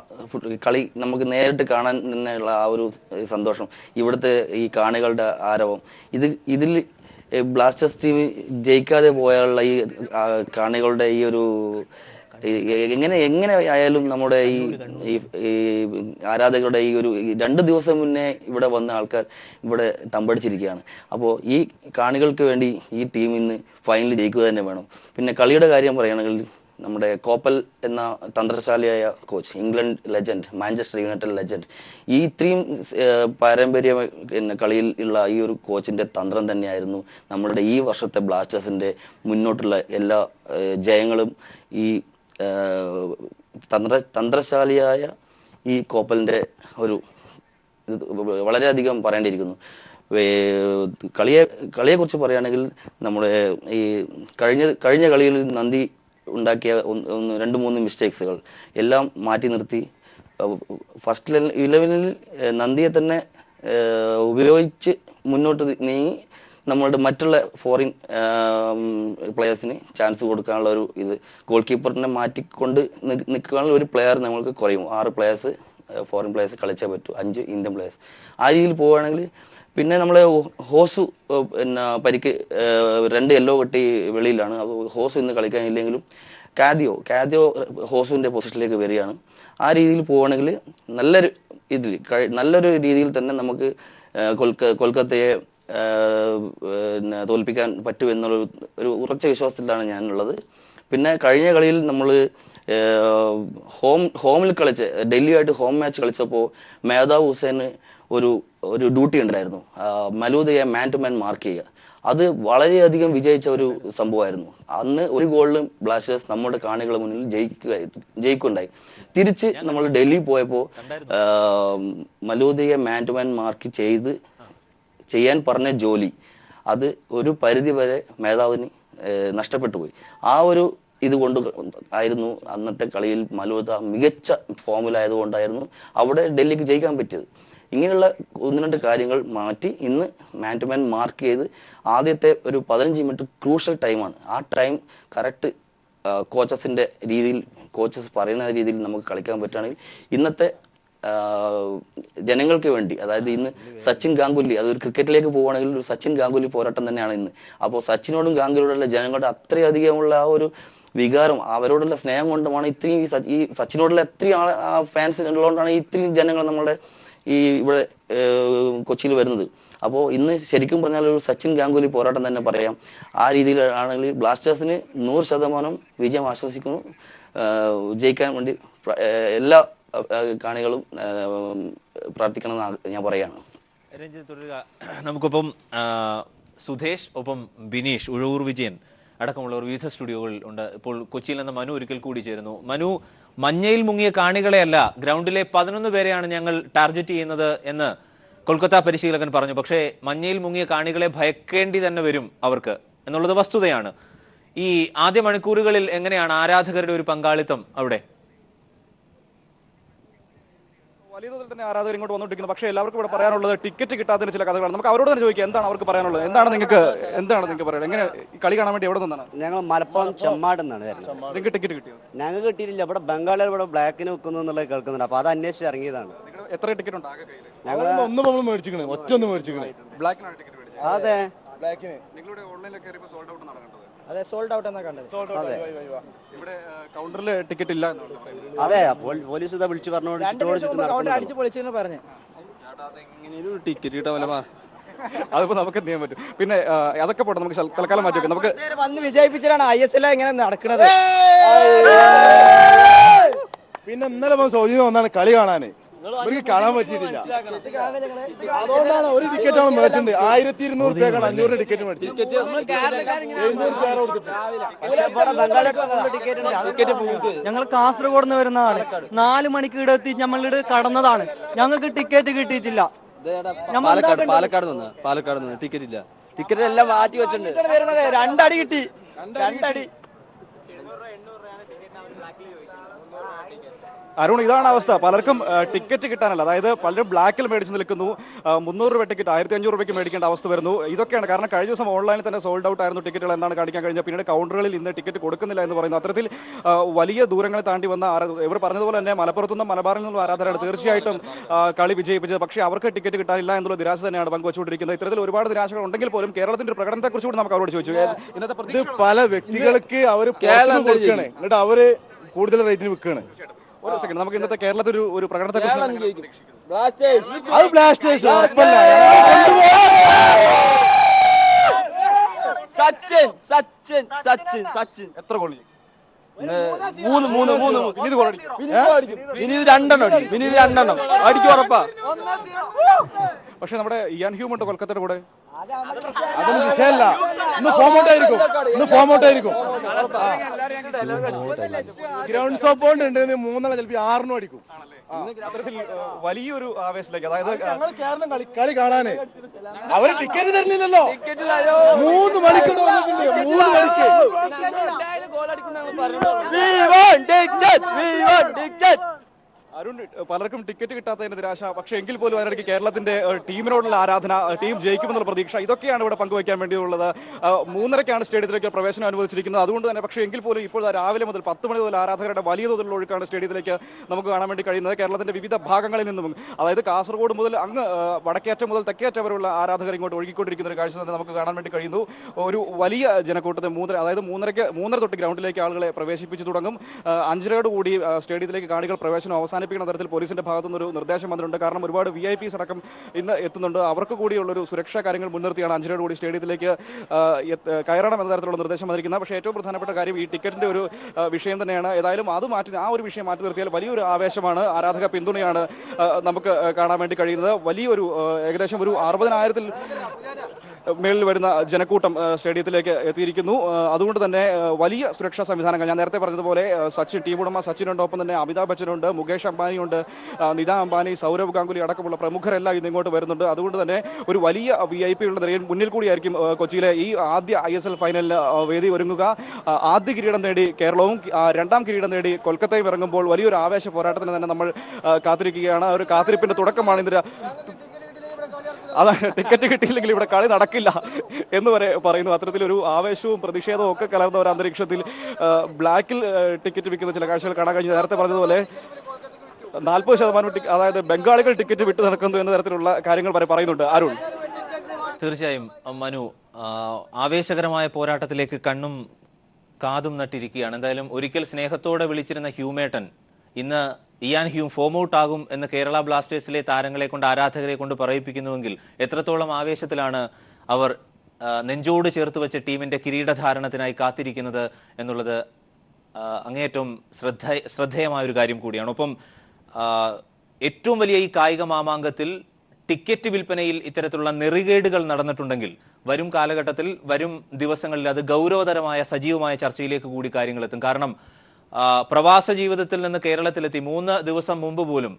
കളി നമുക്ക് നേരിട്ട് കാണാൻ തന്നെയുള്ള ആ ഒരു സന്തോഷം, ഇവിടുത്തെ ഈ കാണികളുടെ ആരവം, ഇതിൽ ബ്ലാസ്റ്റേഴ്സ് ടീം ജയിക്കാതെ പോയാലുള്ള ഈ കാണികളുടെ ഈ ഒരു എങ്ങനെ ആയാലും നമ്മുടെ ഈ ആരാധകരുടെ ഈ ഒരു 2 ദിവസം മുന്നേ ഇവിടെ വന്ന ആൾക്കാർ ഇവിടെ തമ്പടിച്ചിരിക്കുകയാണ്. അപ്പോൾ ഈ കാണികൾക്ക് വേണ്ടി ഈ ടീം ഇന്ന് ഫൈനൽ ജയിക്കുക തന്നെ വേണം. പിന്നെ കളിയുടെ കാര്യം പറയുകയാണെങ്കിൽ നമ്മുടെ കോപ്പൽ എന്ന തന്ത്രശാലിയായ coach, England legend, Manchester United legend, ഈ ഇത്രയും പാരമ്പര്യ കളിയിൽ ഉള്ള ഈ ഒരു കോച്ചിൻ്റെ തന്ത്രം തന്നെയായിരുന്നു നമ്മളുടെ ഈ വർഷത്തെ ബ്ലാസ്റ്റേഴ്സിൻ്റെ മുന്നോട്ടുള്ള എല്ലാ ജയങ്ങളും. ഈ തന്ത്രശാലിയായ ഈ കോപ്പലിൻ്റെ ഒരു ഇത് വളരെയധികം പറയേണ്ടിയിരിക്കുന്നു. കളിയെക്കുറിച്ച് പറയുകയാണെങ്കിൽ നമ്മുടെ ഈ കഴിഞ്ഞ കളിയിൽ നന്ദി ഉണ്ടാക്കിയ 2-3 മിസ്റ്റേക്സുകൾ എല്ലാം മാറ്റി നിർത്തി ഫസ്റ്റ് 11-ൽ നന്ദിയെ തന്നെ ഉപയോഗിച്ച് മുന്നോട്ട് നീങ്ങി നമ്മളുടെ മറ്റുള്ള ഫോറിൻ പ്ലെയേഴ്സിന് ചാൻസ് കൊടുക്കാനുള്ള ഒരു ഇത്, ഗോൾ കീപ്പറിനെ മാറ്റിക്കൊണ്ട് നിൽക്കാനുള്ള ഒരു പ്ലെയർ നമ്മൾക്ക് കുറയും. 6 പ്ലെയേഴ്സ് ഫോറിൻ പ്ലെയേഴ്സ് കളിച്ചേ പറ്റൂ, 5 ഇന്ത്യൻ പ്ലെയേഴ്സ്. ആ രീതിയിൽ പോവുകയാണെങ്കിൽ പിന്നെ നമ്മളെ ഹോസു പിന്നെ പരിക്ക് 2 യെല്ലോ കെട്ടി വെളിയിലാണ്. അപ്പോൾ ഹോസു ഇന്ന് കളിക്കാനില്ലെങ്കിലും കാദിയോ ഹോസുവിൻ്റെ പൊസിഷനിലേക്ക് വരികയാണ്. ആ രീതിയിൽ പോവുകയാണെങ്കിൽ നല്ലൊരു രീതിയിൽ തന്നെ നമുക്ക് കൊൽക്കത്തയെ തോൽപ്പിക്കാൻ പറ്റുമെന്നുള്ള ഒരു ഉറച്ച വിശ്വാസത്തിലാണ് ഞാനുള്ളത്. പിന്നെ കഴിഞ്ഞ കളിയിൽ നമ്മൾ ഹോമിൽ കളിച്ച് ഡൽഹിയായിട്ട് ഹോം മാച്ച് കളിച്ചപ്പോൾ മേധാവ് ഹുസൈന് ഒരു ഡ്യൂട്ടി ഉണ്ടായിരുന്നു, മലൂദയെ മാൻ ടു മാൻ മാർക്ക് ചെയ്യുക. അത് വളരെയധികം വിജയിച്ച ഒരു സംഭവമായിരുന്നു. അന്ന് ഒരു ഗോളിലും ബ്ലാസ്റ്റേഴ്സ് നമ്മുടെ കാണികളുടെ മുന്നിൽ ജയിക്കുകയുണ്ടായി. തിരിച്ച് നമ്മൾ ഡൽഹി പോയപ്പോൾ മലൂദയെ മാൻ ടു മാൻ മാർക്ക് ചെയ്യാൻ പറഞ്ഞ ജോലി അത് ഒരു പരിധി വരെ മേധാവിന് നഷ്ടപ്പെട്ടു പോയി. ആ ഒരു ഇതുകൊണ്ട് ആയിരുന്നു അന്നത്തെ കളിയിൽ മലൂദ മികച്ച ഫോമിലായതുകൊണ്ടായിരുന്നു അവിടെ ഡൽഹിക്ക് ജയിക്കാൻ പറ്റിയത്. ഇങ്ങനെയുള്ള 1-2 കാര്യങ്ങൾ മാറ്റി ഇന്ന് മാൻ ടു മാൻ മാർക്ക് ചെയ്ത് ആദ്യത്തെ ഒരു 15 മിനിറ്റ് ക്രൂഷ്യൽ ടൈമാണ്. ആ ടൈം കറക്റ്റ് കോച്ചസിൻ്റെ രീതിയിൽ, കോച്ചസ് പറയുന്ന രീതിയിൽ നമുക്ക് കളിക്കാൻ പറ്റുകയാണെങ്കിൽ ഇന്നത്തെ ജനങ്ങൾക്ക് വേണ്ടി, അതായത് ഇന്ന് സച്ചിൻ ഗാംഗുലി, അതൊരു ക്രിക്കറ്റിലേക്ക് പോവുകയാണെങ്കിൽ ഒരു സച്ചിൻ ഗാംഗുലി പോരാട്ടം തന്നെയാണ് ഇന്ന്. അപ്പോൾ സച്ചിനോടും ഗാംഗുലിയോടുള്ള ജനങ്ങളുടെ അത്രയധികമുള്ള ആ ഒരു വികാരം, അവരോടുള്ള സ്നേഹം കൊണ്ടുമാണ് ഇത്രയും ഈ സച്ചിനോടുള്ള എത്രയും ഫാൻസ് ഉള്ളതുകൊണ്ടാണ് ഇത്രയും ജനങ്ങൾ നമ്മുടെ ഇവിടെ കൊച്ചിയിൽ വരുന്നത്. അപ്പോൾ ഇന്ന് ശരിക്കും പറഞ്ഞാൽ ഒരു സച്ചിൻ ഗാംഗുലി പോരാട്ടം തന്നെ പറയാം. ആ രീതിയിലാണെങ്കിൽ ബ്ലാസ്റ്റേഴ്സിന് 100% വിജയം ആശ്വസിക്കുന്നു. ജയിക്കാൻ വേണ്ടി എല്ലാ കാണികളും പ്രാർത്ഥിക്കണമെന്ന് ഞാൻ പറയുകയാണ്. രഞ്ജിത്ത് തുടരുക. നമുക്കൊപ്പം സുധേഷ്, ഒപ്പം ബിനീഷ്, ഉഴവൂർ വിജയൻ അടക്കമുള്ളവർ വിവിധ സ്റ്റുഡിയോകളിൽ ഉണ്ട്. ഇപ്പോൾ കൊച്ചിയിൽ നിന്ന് മനു ഒരിക്കൽ കൂടി ചേരുന്നു. മനു, മഞ്ഞയിൽ മുങ്ങിയ കാണികളെയല്ല, ഗ്രൗണ്ടിലെ 11 പേരെയാണ് ഞങ്ങൾ ടാർഗറ്റ് ചെയ്യുന്നത് എന്ന് കൊൽക്കത്ത പരിശീലകൻ പറഞ്ഞു. പക്ഷേ മഞ്ഞയിൽ മുങ്ങിയ കാണികളെ ഭയക്കേണ്ടി തന്നെ വരും അവർക്ക് എന്നുള്ളത് വസ്തുതയാണ്. ഈ ആദ്യ മണിക്കൂറുകളിൽ എങ്ങനെയാണ് ആരാധകരുടെ ഒരു പങ്കാളിത്തം അവിടെ? വലിയ തോതിൽ തന്നെ ആരാധകർ ഇങ്ങോട്ട് വന്നുകൊണ്ടിരിക്കുന്നു. പക്ഷേ എല്ലാവർക്കും ഇവിടെ പറയാനുള്ളത് ടിക്കറ്റ് കിട്ടാത്തതിന് ചില കഥകളാണ്. നമുക്ക് അവരോട് തന്നെ ചോദിക്കാം, എന്താണ് അവർക്ക് പറയാനുള്ളത്? എന്താണ് നിങ്ങൾക്ക് പറയുന്നത്? എങ്ങനെ ഈ കളി കാണാൻ വേണ്ടി എവിടെ നിന്നാണ്? ഞങ്ങൾ മലപ്പുറം ചെമ്മാട് നിന്നാണ് വരുന്നത്. നിങ്ങൾക്ക് ടിക്കറ്റ് കിട്ടിയോ? ഞങ്ങൾക്ക് കിട്ടിയിട്ടില്ല. ഇവിടെ ബംഗാളിൽ ഇവിടെ ബ്ലാക്കിന് വെക്കുന്നു എന്നുള്ളത് കേൾക്കുന്നുണ്ട്. അപ്പോൾ അത് അന്വേഷിച്ച് ഇറങ്ങിയതാണ്. എത്ര ടിക്കറ്റ് ഉണ്ട് ആകെ കയ്യിൽ? ഞങ്ങൾ ഒന്നും മേടിച്ചിരിക്കണേ, ഒറ്റ മേടിച്ചിരിക്കണേ. ബ്ലാക്കിനാണ് ടിക്കറ്റ് മേടിച്ചത്? അതെ, ബ്ലാക്കിന്. നിങ്ങളുടെ ഓൺലൈനിൽ കയറിയപ്പോൾ സോൾഡ് ഔട്ട് എന്നാണ് കണ്ടത്? അതെ, സോൾഡ് ഔട്ട് എന്നാ കണ്ടത്. അതെ, ഇവിടെ കൗണ്ടറിൽ ടിക്കറ്റ് ഇല്ല. അതെ, പോലീസ് ഇതാ വിളിച്ചു പറഞ്ഞു അടിച്ചു പൊളിച്ചെന്ന് പറഞ്ഞു. ടിക്കറ്റ് കിട്ടാൻ അതിപ്പോ നമുക്ക് എന്ത് ചെയ്യാൻ പറ്റും? പിന്നെ അതൊക്കെ പോട്ടെ, നമുക്ക് തൽക്കാലം മാറ്റി വെക്കാം. നമുക്ക് വന്ന് വിജയിപ്പിച്ചിട്ടാണ് ISL എങ്ങനെ നടക്കുന്നത്. പിന്നെ ഇന്നലെ സൗദി വന്നാണ് കളി കാണാന്, ഇവർക്ക് കാണാൻ പറ്റിയിട്ടില്ല. അതുകൊണ്ടാണ് ഒരു ടിക്കറ്റാണ് മേടിച്ചിട്ടുണ്ട്. 1200 രൂപയ്ക്കാണ് 500 ടിക്കറ്റ് മേടിച്ചത്. ഞങ്ങൾ കാസർഗോഡ് നിന്ന് വരുന്നതാണ്. 4 മണിക്ക് ഇവിടെ എത്തി നമ്മളിവിടെ കടന്നതാണ്. ഞങ്ങൾക്ക് ടിക്കറ്റ് കിട്ടിയിട്ടില്ല. പാലക്കാട് നിന്ന് ടിക്കറ്റ് ഇല്ല. ടിക്കറ്റ് എല്ലാം മാറ്റി വെച്ചിട്ടുണ്ട്. വരുന്നത് 2 അടി കിട്ടി. 2 അടി. അരുൺ, ഇതാണ് അവസ്ഥ. പലർക്കും ടിക്കറ്റ് കിട്ടാനല്ല, അതായത് പലരും ബ്ലാക്കിൽ മേടിച്ച് നിൽക്കുന്നു. 300 രൂപ ടിക്കറ്റ് 1500 രൂപയ്ക്ക് മേടിക്കേണ്ട അവസ്ഥ വരുന്നു. ഇതൊക്കെയാണ് കാരണം. കഴിഞ്ഞ ദിവസം ഓൺലൈനിൽ തന്നെ സോൾഡ് ഔട്ട് ആയിരുന്നു ടിക്കറ്റുകൾ എന്നാണ് കാണിക്കാൻ കഴിഞ്ഞത്. പിന്നീട് കൗണ്ടറുകളിൽ ഇന്ന് ടിക്കറ്റ് കൊടുക്കുന്നില്ല എന്ന് പറയുന്നു. അത്തരത്തിൽ വലിയ ദൂരങ്ങൾ താണ്ടി വന്ന ഇവർ പറഞ്ഞതുപോലെ തന്നെ മലപ്പുറത്തുനിന്നും മലബാറിൽ നിന്നുള്ള ആരാധകരാണ് തീർച്ചയായിട്ടും കളി വിജയിപ്പിച്ചത്. പക്ഷേ അവർക്ക് ടിക്കറ്റ് കിട്ടാനില്ല എന്നുള്ള നിരാശ തന്നെയാണ് പങ്കുവച്ചുകൊണ്ടിരിക്കുന്നത്. ഇത്തരത്തിൽ ഒരുപാട് നിരാശകൾ ഉണ്ടെങ്കിൽ പോലും കേരളത്തിന്റെ പ്രകടനത്തെക്കുറിച്ച് കൂടി നമുക്ക് അവരോട് ചോദിച്ചു. ഇത് പല വ്യക്തികൾക്ക് അവർ കൊടുക്കണേ, എന്നിട്ട് അവര് കൂടുതൽ റേറ്റിന് വിൽക്കുകയാണ്. ഒരു സെക്കൻഡ്, നമുക്ക് ഇന്നത്തെ കേരളത്തിൽ ഒരു പ്രകടനത്തെക്കുറിച്ച് എത്ര ഗോൾ? 3 ഇനി ഇത് 2 അടിക്കും ഉറപ്പാ. പക്ഷെ നമ്മുടെ ഇയാൻ ഹ്യൂം ഉണ്ട് കൊൽക്കത്തയുടെ കൂടെ. അതൊന്നും വിഷയമല്ല. ഇന്ന് ഫോം ഔട്ട് ആയിരിക്കും. ഗ്രൗണ്ട് സപ്പോർട്ട് ഉണ്ട്. 3 ചിലപ്പോൾ 6 അടിക്കും. വലിയൊരു ആവേശത്തിലേക്ക്, അതായത് കളി കാണാന് അവര് ടിക്കറ്റ് തരുന്നില്ലല്ലോ. 3 മണിക്ക് 3 മണിക്ക് അരുൺ, പലർക്കും ടിക്കറ്റ് കിട്ടാത്തതിന്റെ നിരാശ. പക്ഷേ എങ്കിൽ പോലും അതിനിടയ്ക്ക് കേരളത്തിന്റെ ടീമിനോടുള്ള ആരാധന, ടീം ജയിക്കുമെന്നുള്ള പ്രതീക്ഷ, ഇതൊക്കെയാണ് ഇവിടെ പങ്കുവയ്ക്കാൻ വേണ്ടിയുള്ളത്. 3:30ക്കാണ് സ്റ്റേഡിയത്തിലേക്ക് പ്രവേശനം അനുവദിച്ചിരിക്കുന്നത്. അതുകൊണ്ട് തന്നെ പക്ഷേ എങ്കിൽ പോലും ഇപ്പോൾ രാവിലെ മുതൽ 10 മണി മുതൽ ആരാധകരുടെ വലിയ തോതിലുള്ള ഒഴുക്കാണ് സ്റ്റേഡിയത്തിലേക്ക് നമുക്ക് കാണാൻ വേണ്ടി കഴിയുന്നത്. കേരളത്തിന്റെ വിവിധ ഭാഗങ്ങളിൽ നിന്നും, അതായത് കാസർഗോഡ് മുതൽ അങ്ങ് വടക്കേറ്റം മുതൽ തെക്കേറ്റം വരെയുള്ള ആരാധകർ ഇങ്ങോട്ട് ഒഴുകിക്കൊണ്ടിരിക്കുന്ന ഒരു കാഴ്ച തന്നെ നമുക്ക് കാണാൻ വേണ്ടി കഴിയുന്നു. ഒരു വലിയ ജനക്കൂട്ടത്തെ 3:30 തൊട്ട് ഗ്രൗണ്ടിലേക്ക് ആളുകളെ പ്രവേശിപ്പിച്ചു തുടങ്ങും. 5:30 കൂടി സ്റ്റേഡിയത്തിലേക്ക് കാണികൾ പ്രവേശനം അവസാനിപ്പിക്കും വർദ്ധിപ്പിക്കുന്ന തരത്തിൽ പോലീസിന്റെ ഭാഗത്തു നിന്നൊരു നിർദ്ദേശം വന്നിട്ടുണ്ട്. കാരണം ഒരുപാട് VIPs അടക്കം ഇന്ന് എത്തുന്നുണ്ട്. അവർക്ക് കൂടിയുള്ളൊരു സുരക്ഷാ കാര്യങ്ങൾ മുൻനിർത്തിയാണ് 5:30 കൂടി സ്റ്റേഡിയത്തിലേക്ക് കയറണം എന്ന തരത്തിലുള്ള നിർദ്ദേശം വന്നിരിക്കുന്നത്. പക്ഷേ ഏറ്റവും പ്രധാനപ്പെട്ട കാര്യം ഈ ടിക്കറ്റിന്റെ ഒരു വിഷയം തന്നെയാണ്. ഏതായാലും അത് ആ ഒരു വിഷയം മാറ്റി നിർത്തിയാൽ വലിയൊരു ആവേശമാണ്, ആരാധക പിന്തുണയാണ് നമുക്ക് കാണാൻ വേണ്ടി കഴിയുന്നത്. വലിയൊരു ഏകദേശം ഒരു 60,000-ൽ മേളിൽ വരുന്ന ജനക്കൂട്ടം സ്റ്റേഡിയത്തിലേക്ക് എത്തിയിരിക്കുന്നു. അതുകൊണ്ട് തന്നെ വലിയ സുരക്ഷാ സംവിധാനങ്ങൾ, ഞാൻ നേരത്തെ പറഞ്ഞതുപോലെ ടീം ഉടമ സച്ചിനുണ്ട്, ഒപ്പം തന്നെ അമിതാഭ് ബച്ചനുണ്ട്, മുകേഷ് അംബാനിയുണ്ട്, നിത അംബാനി, സൗരവ് ഗാംഗുലി അടക്കമുള്ള പ്രമുഖരെല്ലാം ഇന്ന് ഇങ്ങോട്ട് വരുന്നുണ്ട്. അതുകൊണ്ട് തന്നെ ഒരു വലിയ VIP-കളുടെ നിരയിൽ മുന്നിൽ കൂടിയായിരിക്കും കൊച്ചിയിലെ ഈ ആദ്യ ISL ഫൈനലിന് വേദി ഒരുങ്ങുക. ആദ്യ കിരീടം നേടി കേരളവും രണ്ടാം കിരീടം നേടി കൊൽക്കത്തയും ഇറങ്ങുമ്പോൾ വലിയൊരു ആവേശ പോരാട്ടത്തിന് തന്നെ നമ്മൾ കാത്തിരിക്കുകയാണ്. ഒരു കാത്തിരിപ്പിന്റെ തുടക്കമാണ് ഇതിന്. അതാണ്, ടിക്കറ്റ് കിട്ടിയില്ലെങ്കിൽ ഇവിടെ കളി നടക്കില്ല എന്ന് വരെ പറയുന്നു. അത്തരത്തിലൊരു ആവേശവും പ്രതിഷേധവും ഒക്കെ കലർന്ന ഒരു അന്തരീക്ഷത്തിൽ ബ്ലാക്കിൽ ടിക്കറ്റ് വിൽക്കുന്ന ചില കാഴ്ചകൾ കാണാൻ കഴിഞ്ഞു. നേരത്തെ പറഞ്ഞതുപോലെ 40% അതായത് ബംഗാളികൾ ടിക്കറ്റ് വിട്ടു നടക്കുന്നു എന്ന തരത്തിലുള്ള കാര്യങ്ങൾ വരെ പറയുന്നുണ്ട്. അരുൺ, തീർച്ചയായും മനു, ആവേശകരമായ പോരാട്ടത്തിലേക്ക് കണ്ണും കാതും നട്ടിരിക്കുകയാണ്. എന്തായാലും ഒരിക്കൽ സ്നേഹത്തോടെ വിളിച്ചിരുന്ന ഹ്യൂമേട്ടൻ ഇന്ന് ഇയാൻ ഹ്യൂം ഫോം ഔട്ട് ആകും എന്ന് കേരള ബ്ലാസ്റ്റേഴ്സിലെ താരങ്ങളെ കൊണ്ട്, ആരാധകരെ കൊണ്ട് പറയിപ്പിക്കുന്നുവെങ്കിൽ എത്രത്തോളം ആവേശത്തിലാണ് അവർ നെഞ്ചോട് ചേർത്ത് വെച്ച ടീമിന്റെ കിരീടധാരണത്തിനായി കാത്തിരിക്കുന്നത് എന്നുള്ളത് അങ്ങേയറ്റം ശ്രദ്ധേയമായൊരു കാര്യം കൂടിയാണ്. ഒപ്പം ഏറ്റവും വലിയ ഈ കായിക മാമാങ്കത്തിൽ ടിക്കറ്റ് വിൽപ്പനയിൽ ഇത്തരത്തിലുള്ള നെറികേടുകൾ നടന്നിട്ടുണ്ടെങ്കിൽ വരും കാലഘട്ടത്തിൽ, വരും ദിവസങ്ങളിൽ അത് ഗൗരവതരമായ സജീവമായ ചർച്ചയിലേക്ക് കൂടി കാര്യങ്ങളെത്തും. കാരണം പ്രവാസ ജീവിതത്തിൽ നിന്ന് കേരളത്തിലെത്തി 3 ദിവസം മുമ്പ് പോലും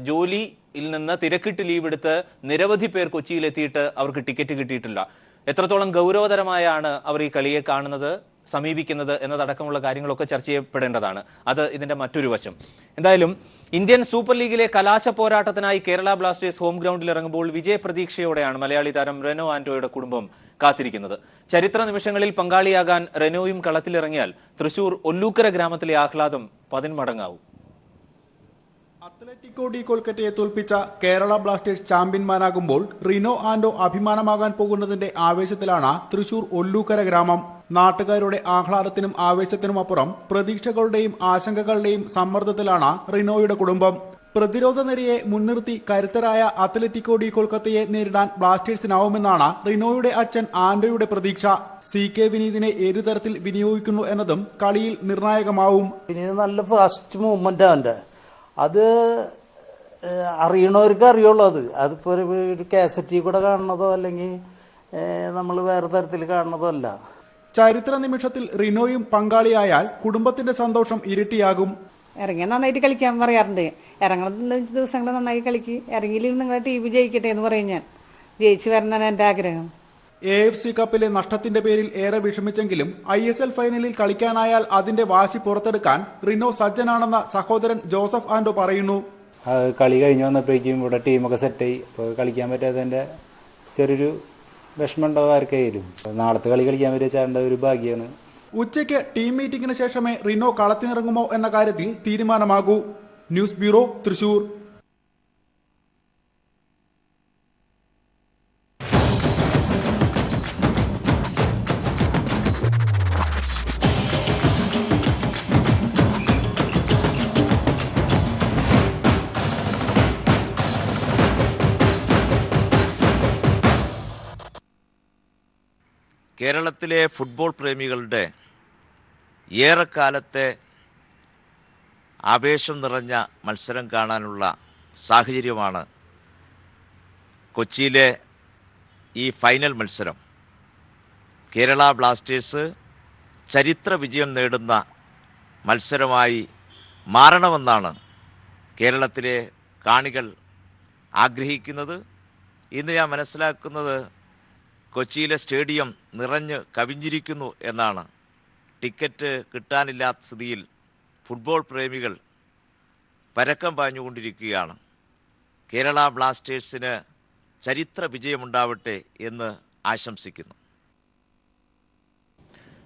ജോലിയിൽ നിന്ന് തിരക്കിട്ട് ലീവ് എടുത്ത് നിരവധി പേർ കൊച്ചിയിലെത്തിയിട്ട് അവർക്ക് ടിക്കറ്റ് കിട്ടിയിട്ടില്ല. എത്രത്തോളം ഗൗരവതരമായാണ് അവർ ഈ കളിയെ കാണുന്നത്, സമീപിക്കുന്നത് എന്നതടക്കമുള്ള കാര്യങ്ങളൊക്കെ ചർച്ച ചെയ്യപ്പെടേണ്ടതാണ്. അത് ഇതിന്റെ മറ്റൊരു വശം. എന്തായാലും ഇന്ത്യൻ സൂപ്പർ ലീഗിലെ കലാശ പോരാട്ടത്തിനായി കേരള ബ്ലാസ്റ്റേഴ്സ് ഹോം ഗ്രൗണ്ടിൽ ഇറങ്ങുമ്പോൾ വിജയപ്രതീക്ഷയോടെയാണ് മലയാളി താരം റെനോ ആന്റോയുടെ കുടുംബം കാത്തിരിക്കുന്നത്. ചരിത്ര നിമിഷങ്ങളിൽ പങ്കാളിയാകാൻ റെനോയും കളത്തിലിറങ്ങിയാൽ തൃശൂർ ഒല്ലൂക്കര ഗ്രാമത്തിലെ ആഹ്ലാദം 10 മടങ്ങാവും. അത്ലറ്റിക്കോ ഡി കൊൽക്കത്തയെ തോൽപ്പിച്ച കേരള ബ്ലാസ്റ്റേഴ്സ് ചാമ്പ്യന്മാരാകുമ്പോൾ റിനോ ആന്റോ അഭിമാനമാകാൻ പോകുന്നതിന്റെ ആവേശത്തിലാണ് തൃശൂർ ഒല്ലൂക്കര ഗ്രാമം. നാട്ടുകാരുടെ ആഹ്ലാദത്തിനും ആവേശത്തിനുമപ്പുറം പ്രതീക്ഷകളുടെയും ആശങ്കകളുടെയും സമ്മർദ്ദത്തിലാണ് റിനോയുടെ കുടുംബം. പ്രതിരോധ നിരയെ മുൻനിർത്തി കരുത്തരായ അത്ലറ്റിക്കോ ഡി കൊൽക്കത്തയെ നേരിടാൻ ബ്ലാസ്റ്റേഴ്സിനാവുമെന്നാണ് റിനോയുടെ അച്ഛൻ ആന്റോയുടെ പ്രതീക്ഷ. CK വിനീതിനെ ഏതു തരത്തിൽ വിനിയോഗിക്കുന്നു എന്നതും കളിയിൽ നിർണായകമാവും. നല്ല ഫസ്റ്റ് മൂവ്മെന്റ് അവന്റെ, അത് അറിയണവർക്ക് അറിയുള്ളൂ. അതിപ്പോ ഒരു കാസറ്റിൽ കൂടെ കാണുന്നതോ അല്ലെങ്കിൽ നമ്മൾ വേറെ തരത്തിൽ കാണുന്നതോ അല്ല. ചരിത്ര നിമിഷത്തിൽ റിനോയും പങ്കാളിയായാൽ കുടുംബത്തിന്റെ സന്തോഷം ഇരട്ടിയാകും. ഇറങ്ങിയാൽ നന്നായിട്ട് കളിക്കാൻ പറയാറുണ്ട്. ഇറങ്ങുന്ന ദിവസങ്ങൾ നന്നായി കളിക്ക്, ഇറങ്ങിയില്ലെങ്കിൽ നിങ്ങളെ ടീം ജയിക്കട്ടെ എന്ന് പറയും. ഞാൻ ജയിച്ചു വരണതാണ് എൻ്റെ ആഗ്രഹം. AFC കപ്പിലെ നഷ്ടത്തിന്റെ പേരിൽ ഏറെ വിഷമിച്ചെങ്കിലും ISL ഫൈനലിൽ കളിക്കാനായാൽ അതിന്റെ വാശി പുറത്തെടുക്കാൻ റിനോ സജ്ജനാണെന്ന സഹോദരൻ ജോസഫ് ആന്റോ പറയുന്നു. കളി കഴിഞ്ഞു വന്നപ്പോഴേക്കും ഇവിടെ ടീമൊക്കെ സെറ്റായി. ഇപ്പോൾ കളിക്കാൻ പറ്റാത്തതിന്റെ ചെറിയൊരു വിഷമം ഉണ്ടാവും ആർക്കായാലും. നാളത്തെ കളി കളിക്കാൻ പറ്റിയ ഒരു ഭാഗ്യമാണ്. ഉച്ചയ്ക്ക് ടീം മീറ്റിംഗിന് ശേഷമേ റിനോ കളത്തിനിറങ്ങുമോ എന്ന കാര്യത്തിൽ തീരുമാനമാകൂ. News bureau, Thrissur. കേരളത്തിലെ ഫുട്ബോൾ പ്രേമികളുടെ ഏറെക്കാലത്തെ ആവേശം നിറഞ്ഞ മത്സരം കാണാനുള്ള സാഹചര്യമാണ് കൊച്ചിയിലെ ഈ ഫൈനൽ മത്സരം. കേരള ബ്ലാസ്റ്റേഴ്സ് ചരിത്ര വിജയം നേടുന്ന മത്സരമായി മാറണമെന്നാണ് കേരളത്തിലെ കാണികൾ ആഗ്രഹിക്കുന്നത്. ഇന്ന് ഞാൻ മനസ്സിലാക്കുന്നത് കൊച്ചിയിലെ സ്റ്റേഡിയം നിറഞ്ഞ് കവിഞ്ഞിരിക്കുന്നു എന്നാണ്. ടിക്കറ്റ് കിട്ടാനില്ലാത്ത സ്ഥിതിയിൽ ഫുട്ബോൾ പ്രേമികൾ പരക്കം പാഞ്ഞുകൊണ്ടിരിക്കുകയാണ്. കേരള ബ്ലാസ്റ്റേഴ്സിന് ചരിത്ര വിജയമുണ്ടാവട്ടെ എന്ന് ആശംസിക്കുന്നു.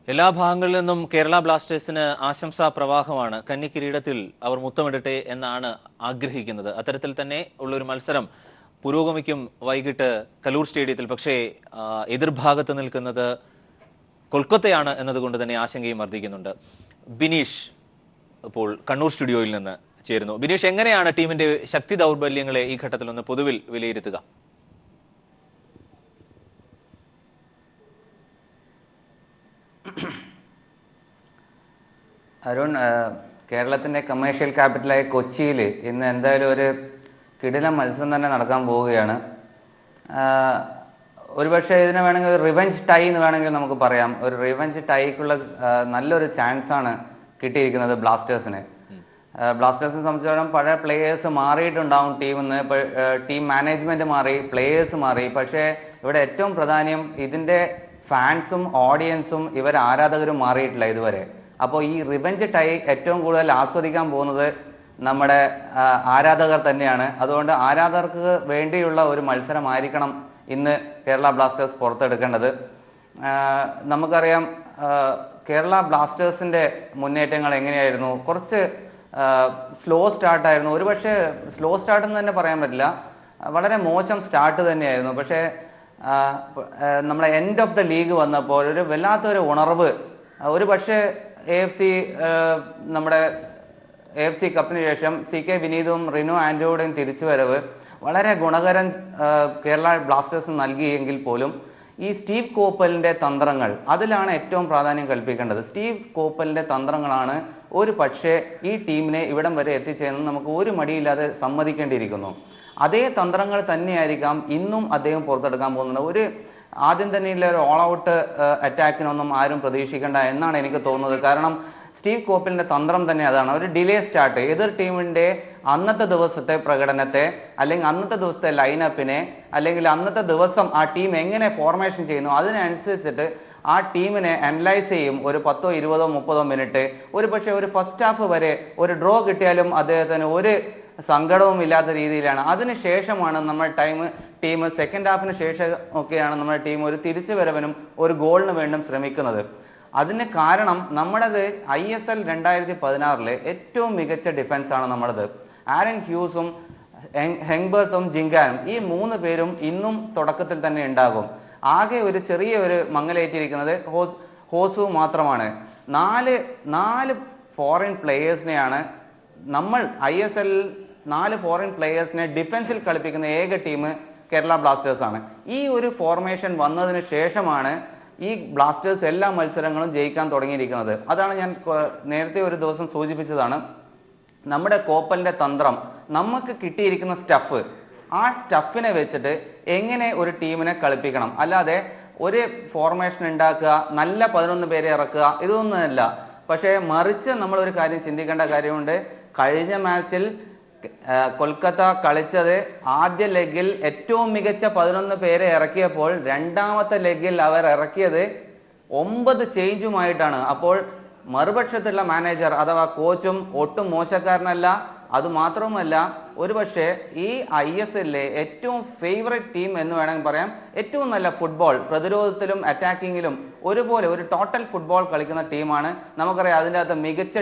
എല്ലാ ഭാഗങ്ങളിൽ നിന്നും കേരള ബ്ലാസ്റ്റേഴ്സിന് ആശംസാ പ്രവാഹമാണ്. കന്നിക്കിരീടത്തിൽ അവർ മുത്തമിടട്ടെ എന്നാണ് ആഗ്രഹിക്കുന്നത്. അത്തരത്തിൽ തന്നെ ഉള്ളൊരു മത്സരം പുരോഗമിക്കും വൈകിട്ട് കലൂർ സ്റ്റേഡിയത്തിൽ. പക്ഷേ എതിർഭാഗത്ത് നിൽക്കുന്നത് കൊൽക്കത്തയാണ് എന്നതുകൊണ്ട് തന്നെ ആശങ്കയും വർദ്ധിക്കുന്നുണ്ട്. ബിനീഷ് ഇപ്പോൾ കണ്ണൂർ സ്റ്റുഡിയോയിൽ നിന്ന് ചേരുന്നു. ബിനീഷ്, എങ്ങനെയാണ് ടീമിന്റെ ശക്തി ദൗർബല്യങ്ങളെ ഈ ഘട്ടത്തിൽ ഒന്ന് പൊതുവിൽ വിലയിരുത്തുക? അരുൺ, കേരളത്തിൻ്റെ കമേഴ്ഷ്യൽ ക്യാപിറ്റലായ കൊച്ചിയിൽ ഇന്ന് എന്തായാലും ഒരു കിടിലൻ മത്സരം തന്നെ നടക്കാൻ പോവുകയാണ്. ഒരുപക്ഷെ ഇതിനെ വേണമെങ്കിൽ ഒരു റിവെഞ്ച് ടൈ എന്ന് വേണമെങ്കിൽ നമുക്ക് പറയാം. ഒരു റിവെഞ്ച് ടൈക്കുള്ള നല്ലൊരു ചാൻസാണ് കിട്ടിയിരിക്കുന്നത് ബ്ലാസ്റ്റേഴ്സിന്. ബ്ലാസ്റ്റേഴ്സിനെ സംബന്ധിച്ചിടത്തോളം പഴയ പ്ലേയേഴ്സ് മാറിയിട്ടുണ്ടാവും ടീമിൽ നിന്ന്. ഇപ്പോൾ ടീം മാനേജ്മെൻറ്റ് മാറി, പ്ലേയേഴ്സ് മാറി. പക്ഷേ ഇവിടെ ഏറ്റവും പ്രധാനം ഇതിൻ്റെ ഫാൻസും ഓഡിയൻസും ഇവർ ആരാധകരും മാറിയിട്ടില്ല ഇതുവരെ. അപ്പോൾ ഈ റിവെഞ്ച് ടൈ ഏറ്റവും കൂടുതൽ ആസ്വദിക്കാൻ പോകുന്നത് നമ്മുടെ ആരാധകർ തന്നെയാണ്. അതുകൊണ്ട് ആരാധകർക്ക് വേണ്ടിയുള്ള ഒരു മത്സരമായിരിക്കണം ഇന്ന് കേരള ബ്ലാസ്റ്റേഴ്സ് പുറത്തെടുക്കേണ്ടത്. നമുക്കറിയാം കേരള ബ്ലാസ്റ്റേഴ്സിൻ്റെ മുന്നേറ്റങ്ങൾ എങ്ങനെയായിരുന്നു. കുറച്ച് സ്ലോ സ്റ്റാർട്ടായിരുന്നു. ഒരുപക്ഷെ സ്ലോ സ്റ്റാർട്ടെന്ന് തന്നെ പറയാൻ പറ്റില്ല, വളരെ മോശം സ്റ്റാർട്ട് തന്നെയായിരുന്നു. പക്ഷേ നമ്മളെ എൻഡ് ഓഫ് ദ ലീഗ് വന്നപ്പോൾ ഒരു വല്ലാത്തൊരു ഉണർവ്, ഒരു പക്ഷേ നമ്മുടെ AFC കപ്പിന് ശേഷം CK വിനീതും റിനോ ആൻഡ്രോയുടെയും തിരിച്ചുവരവ് വളരെ ഗുണകരം കേരള ബ്ലാസ്റ്റേഴ്സ് നൽകിയെങ്കിൽ പോലും ഈ സ്റ്റീവ് കോപ്പലിൻ്റെ തന്ത്രങ്ങൾ, അതിലാണ് ഏറ്റവും പ്രാധാന്യം കൽപ്പിക്കേണ്ടത്. സ്റ്റീവ് കോപ്പലിൻ്റെ തന്ത്രങ്ങളാണ് ഒരു പക്ഷേ ഈ ടീമിനെ ഇവിടം വരെ എത്തിച്ചതെന്ന് നമുക്ക് ഒരു മടിയില്ലാതെ സമ്മതിക്കേണ്ടിയിരിക്കുന്നു. അതേ തന്ത്രങ്ങൾ തന്നെയായിരിക്കാം ഇന്നും അദ്ദേഹം പുറത്തെടുക്കാൻ പോകുന്നത്. ആദ്യം തന്നെയുള്ള ഒരു ഓൾ ഔട്ട് അറ്റാക്കിനൊന്നും ആരും പ്രതീക്ഷിക്കേണ്ട എന്നാണ് എനിക്ക് തോന്നുന്നത്. കാരണം സ്റ്റീവ് കോപ്പലിൻ്റെ തന്ത്രം തന്നെ അതാണ്. ഒരു ഡിലേ സ്റ്റാർട്ട്, എതിർ ടീമിൻ്റെ അന്നത്തെ ദിവസത്തെ പ്രകടനത്തെ, അല്ലെങ്കിൽ അന്നത്തെ ദിവസത്തെ ലൈനപ്പിനെ, അല്ലെങ്കിൽ അന്നത്തെ ദിവസം ആ ടീം എങ്ങനെ ഫോർമേഷൻ ചെയ്യുന്നു അതിനനുസരിച്ചിട്ട് ആ ടീമിനെ അനലൈസ് ചെയ്യും. ഒരു 10, 20, 30 മിനിറ്റ്, ഒരു പക്ഷേ ഒരു ഫസ്റ്റ് ഹാഫ് വരെ ഒരു ഡ്രോ കിട്ടിയാലും അദ്ദേഹത്തിന് ഒരു സങ്കടവും ഇല്ലാത്ത രീതിയിലാണ്. അതിനുശേഷമാണ് നമ്മൾ ടീം സെക്കൻഡ് ഹാഫിന് ശേഷം ഒക്കെയാണ് നമ്മുടെ ടീം ഒരു തിരിച്ചു വരവിനും ഒരു ഗോളിന് വേണ്ടും ശ്രമിക്കുന്നത്. അതിന് കാരണം നമ്മുടേത് ISL 2016 ഏറ്റവും മികച്ച ഡിഫൻസാണ് നമ്മുടേത്. ആരൻ ഹ്യൂസും ഹെങ്ബർത്തും ജിങ്കാനും, ഈ 3 പേരും ഇന്നും തുടക്കത്തിൽ തന്നെ ഉണ്ടാകും. ആകെ ഒരു ചെറിയ ഒരു മങ്ങലേറ്റിരിക്കുന്നത് ഹോസു മാത്രമാണ്. 4 ഫോറിൻ പ്ലേയേഴ്സിനെയാണ് നമ്മൾ ISL 4 ഫോറിൻ പ്ലേയേഴ്സിനെ ഡിഫൻസിൽ കളിപ്പിക്കുന്ന ഏക ടീം കേരള ബ്ലാസ്റ്റേഴ്സാണ്. ഈ ഒരു ഫോർമേഷൻ വന്നതിന് ശേഷമാണ് ഈ ബ്ലാസ്റ്റേഴ്സ് എല്ലാ മത്സരങ്ങളും ജയിക്കാൻ തുടങ്ങിയിരിക്കുന്നത്. അതാണ് ഞാൻ നേരത്തെ ഒരു ദിവസം സൂചിപ്പിച്ചതാണ്. നമ്മുടെ കോപ്പലിൻ്റെ തന്ത്രം, നമുക്ക് കിട്ടിയിരിക്കുന്ന സ്റ്റഫ്, ആ സ്റ്റഫിനെ വെച്ചിട്ട് എങ്ങനെ ഒരു ടീമിനെ കളിപ്പിക്കണം, അല്ലാതെ ഒരു ഫോർമേഷൻ ഉണ്ടാക്കുക, നല്ല 11 പേരെ ഇറക്കുക, ഇതൊന്നുമല്ല. പക്ഷേ മറിച്ച് നമ്മളൊരു കാര്യം ചിന്തിക്കേണ്ട കാര്യമുണ്ട്. കഴിഞ്ഞ മാച്ചിൽ കൊൽക്കത്ത കളിച്ചത് ആദ്യ ലെഗിൽ ഏറ്റവും മികച്ച 11 പേരെ ഇറക്കിയപ്പോൾ രണ്ടാമത്തെ ലെഗിൽ അവർ ഇറക്കിയത് 9 ചേഞ്ചുമായിട്ടാണ്. അപ്പോൾ മറുപക്ഷത്തുള്ള മാനേജർ അഥവാ കോച്ചും ഒട്ടും മോശക്കാരനല്ല. അതുമാത്രവുമല്ല, ഒരുപക്ഷെ ഈ ISLലെ ഏറ്റവും ഫേവറേറ്റ് ടീം എന്ന് വേണമെങ്കിൽ പറയാം. ഏറ്റവും നല്ല ഫുട്ബോൾ, പ്രതിരോധത്തിലും അറ്റാക്കിങ്ങിലും ഒരുപോലെ ഒരു ടോട്ടൽ ഫുട്ബോൾ കളിക്കുന്ന ടീമാണ്. നമുക്കറിയാം അതിൻ്റെ അകത്ത് മികച്ച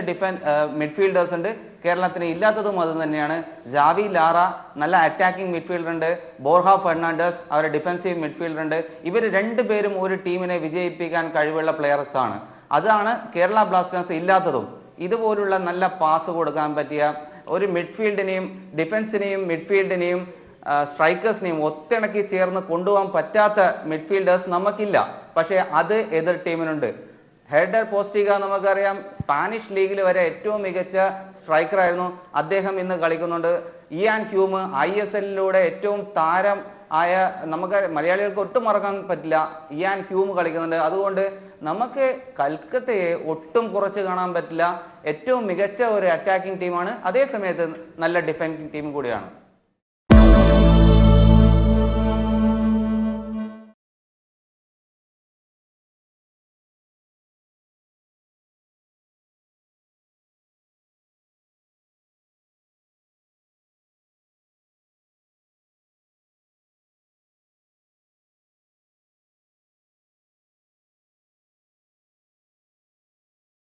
മിഡ്ഫീൽഡേഴ്സ് ഉണ്ട്. കേരളത്തിന് ഇല്ലാത്തതും അത് തന്നെയാണ്. ജാവി ലാറ നല്ല അറ്റാക്കിംഗ് മിഡ്ഫീൽഡർ ഉണ്ട്. ബോർഹ ഫെർണാണ്ടസ് അവരുടെ ഡിഫൻസീവ് മിഡ്ഫീൽഡർ ഉണ്ട്. ഇവർ 2 പേരും ഒരു ടീമിനെ വിജയിപ്പിക്കാൻ കഴിവുള്ള പ്ലെയേഴ്സാണ്. അതാണ് കേരള ബ്ലാസ്റ്റേഴ്സ് ഇല്ലാത്തതും. ഇതുപോലുള്ള നല്ല പാസ് കൊടുക്കാൻ പറ്റിയ ഒരു മിഡ്ഫീൽഡിനെയും ഡിഫൻസിനെയും മിഡ്ഫീൽഡിനെയും സ്ട്രൈക്കേഴ്സിനെയും ഒത്തിണക്കി ചേർന്ന് കൊണ്ടുപോകാൻ പറ്റാത്ത മിഡ്ഫീൽഡേഴ്സ് നമുക്കില്ല. പക്ഷേ അത് എതിർ ടീമിനുണ്ട്. ഹെഡർ പോസ്റ്റിഗ നമുക്കറിയാം, സ്പാനിഷ് ലീഗിൽ വരെ ഏറ്റവും മികച്ച സ്ട്രൈക്കറായിരുന്നു. അദ്ദേഹം ഇന്ന് കളിക്കുന്നുണ്ട്. ഇയാൻ ഹ്യൂം ISLലൂടെ ഏറ്റവും താരം ആയ, നമുക്ക് മലയാളികൾക്ക് ഒട്ടും മറക്കാൻ പറ്റില്ല, ഇയാൻ ഹ്യൂം കളിക്കുന്നുണ്ട്. അതുകൊണ്ട് നമുക്ക് കൽക്കത്തയെ ഒട്ടും കുറച്ച് കാണാൻ പറ്റില്ല. ഏറ്റവും മികച്ച ഒരു അറ്റാക്കിംഗ് ടീമാണ്, അതേ സമയത്ത് നല്ല ഡിഫൻസിങ് ടീം കൂടിയാണ്.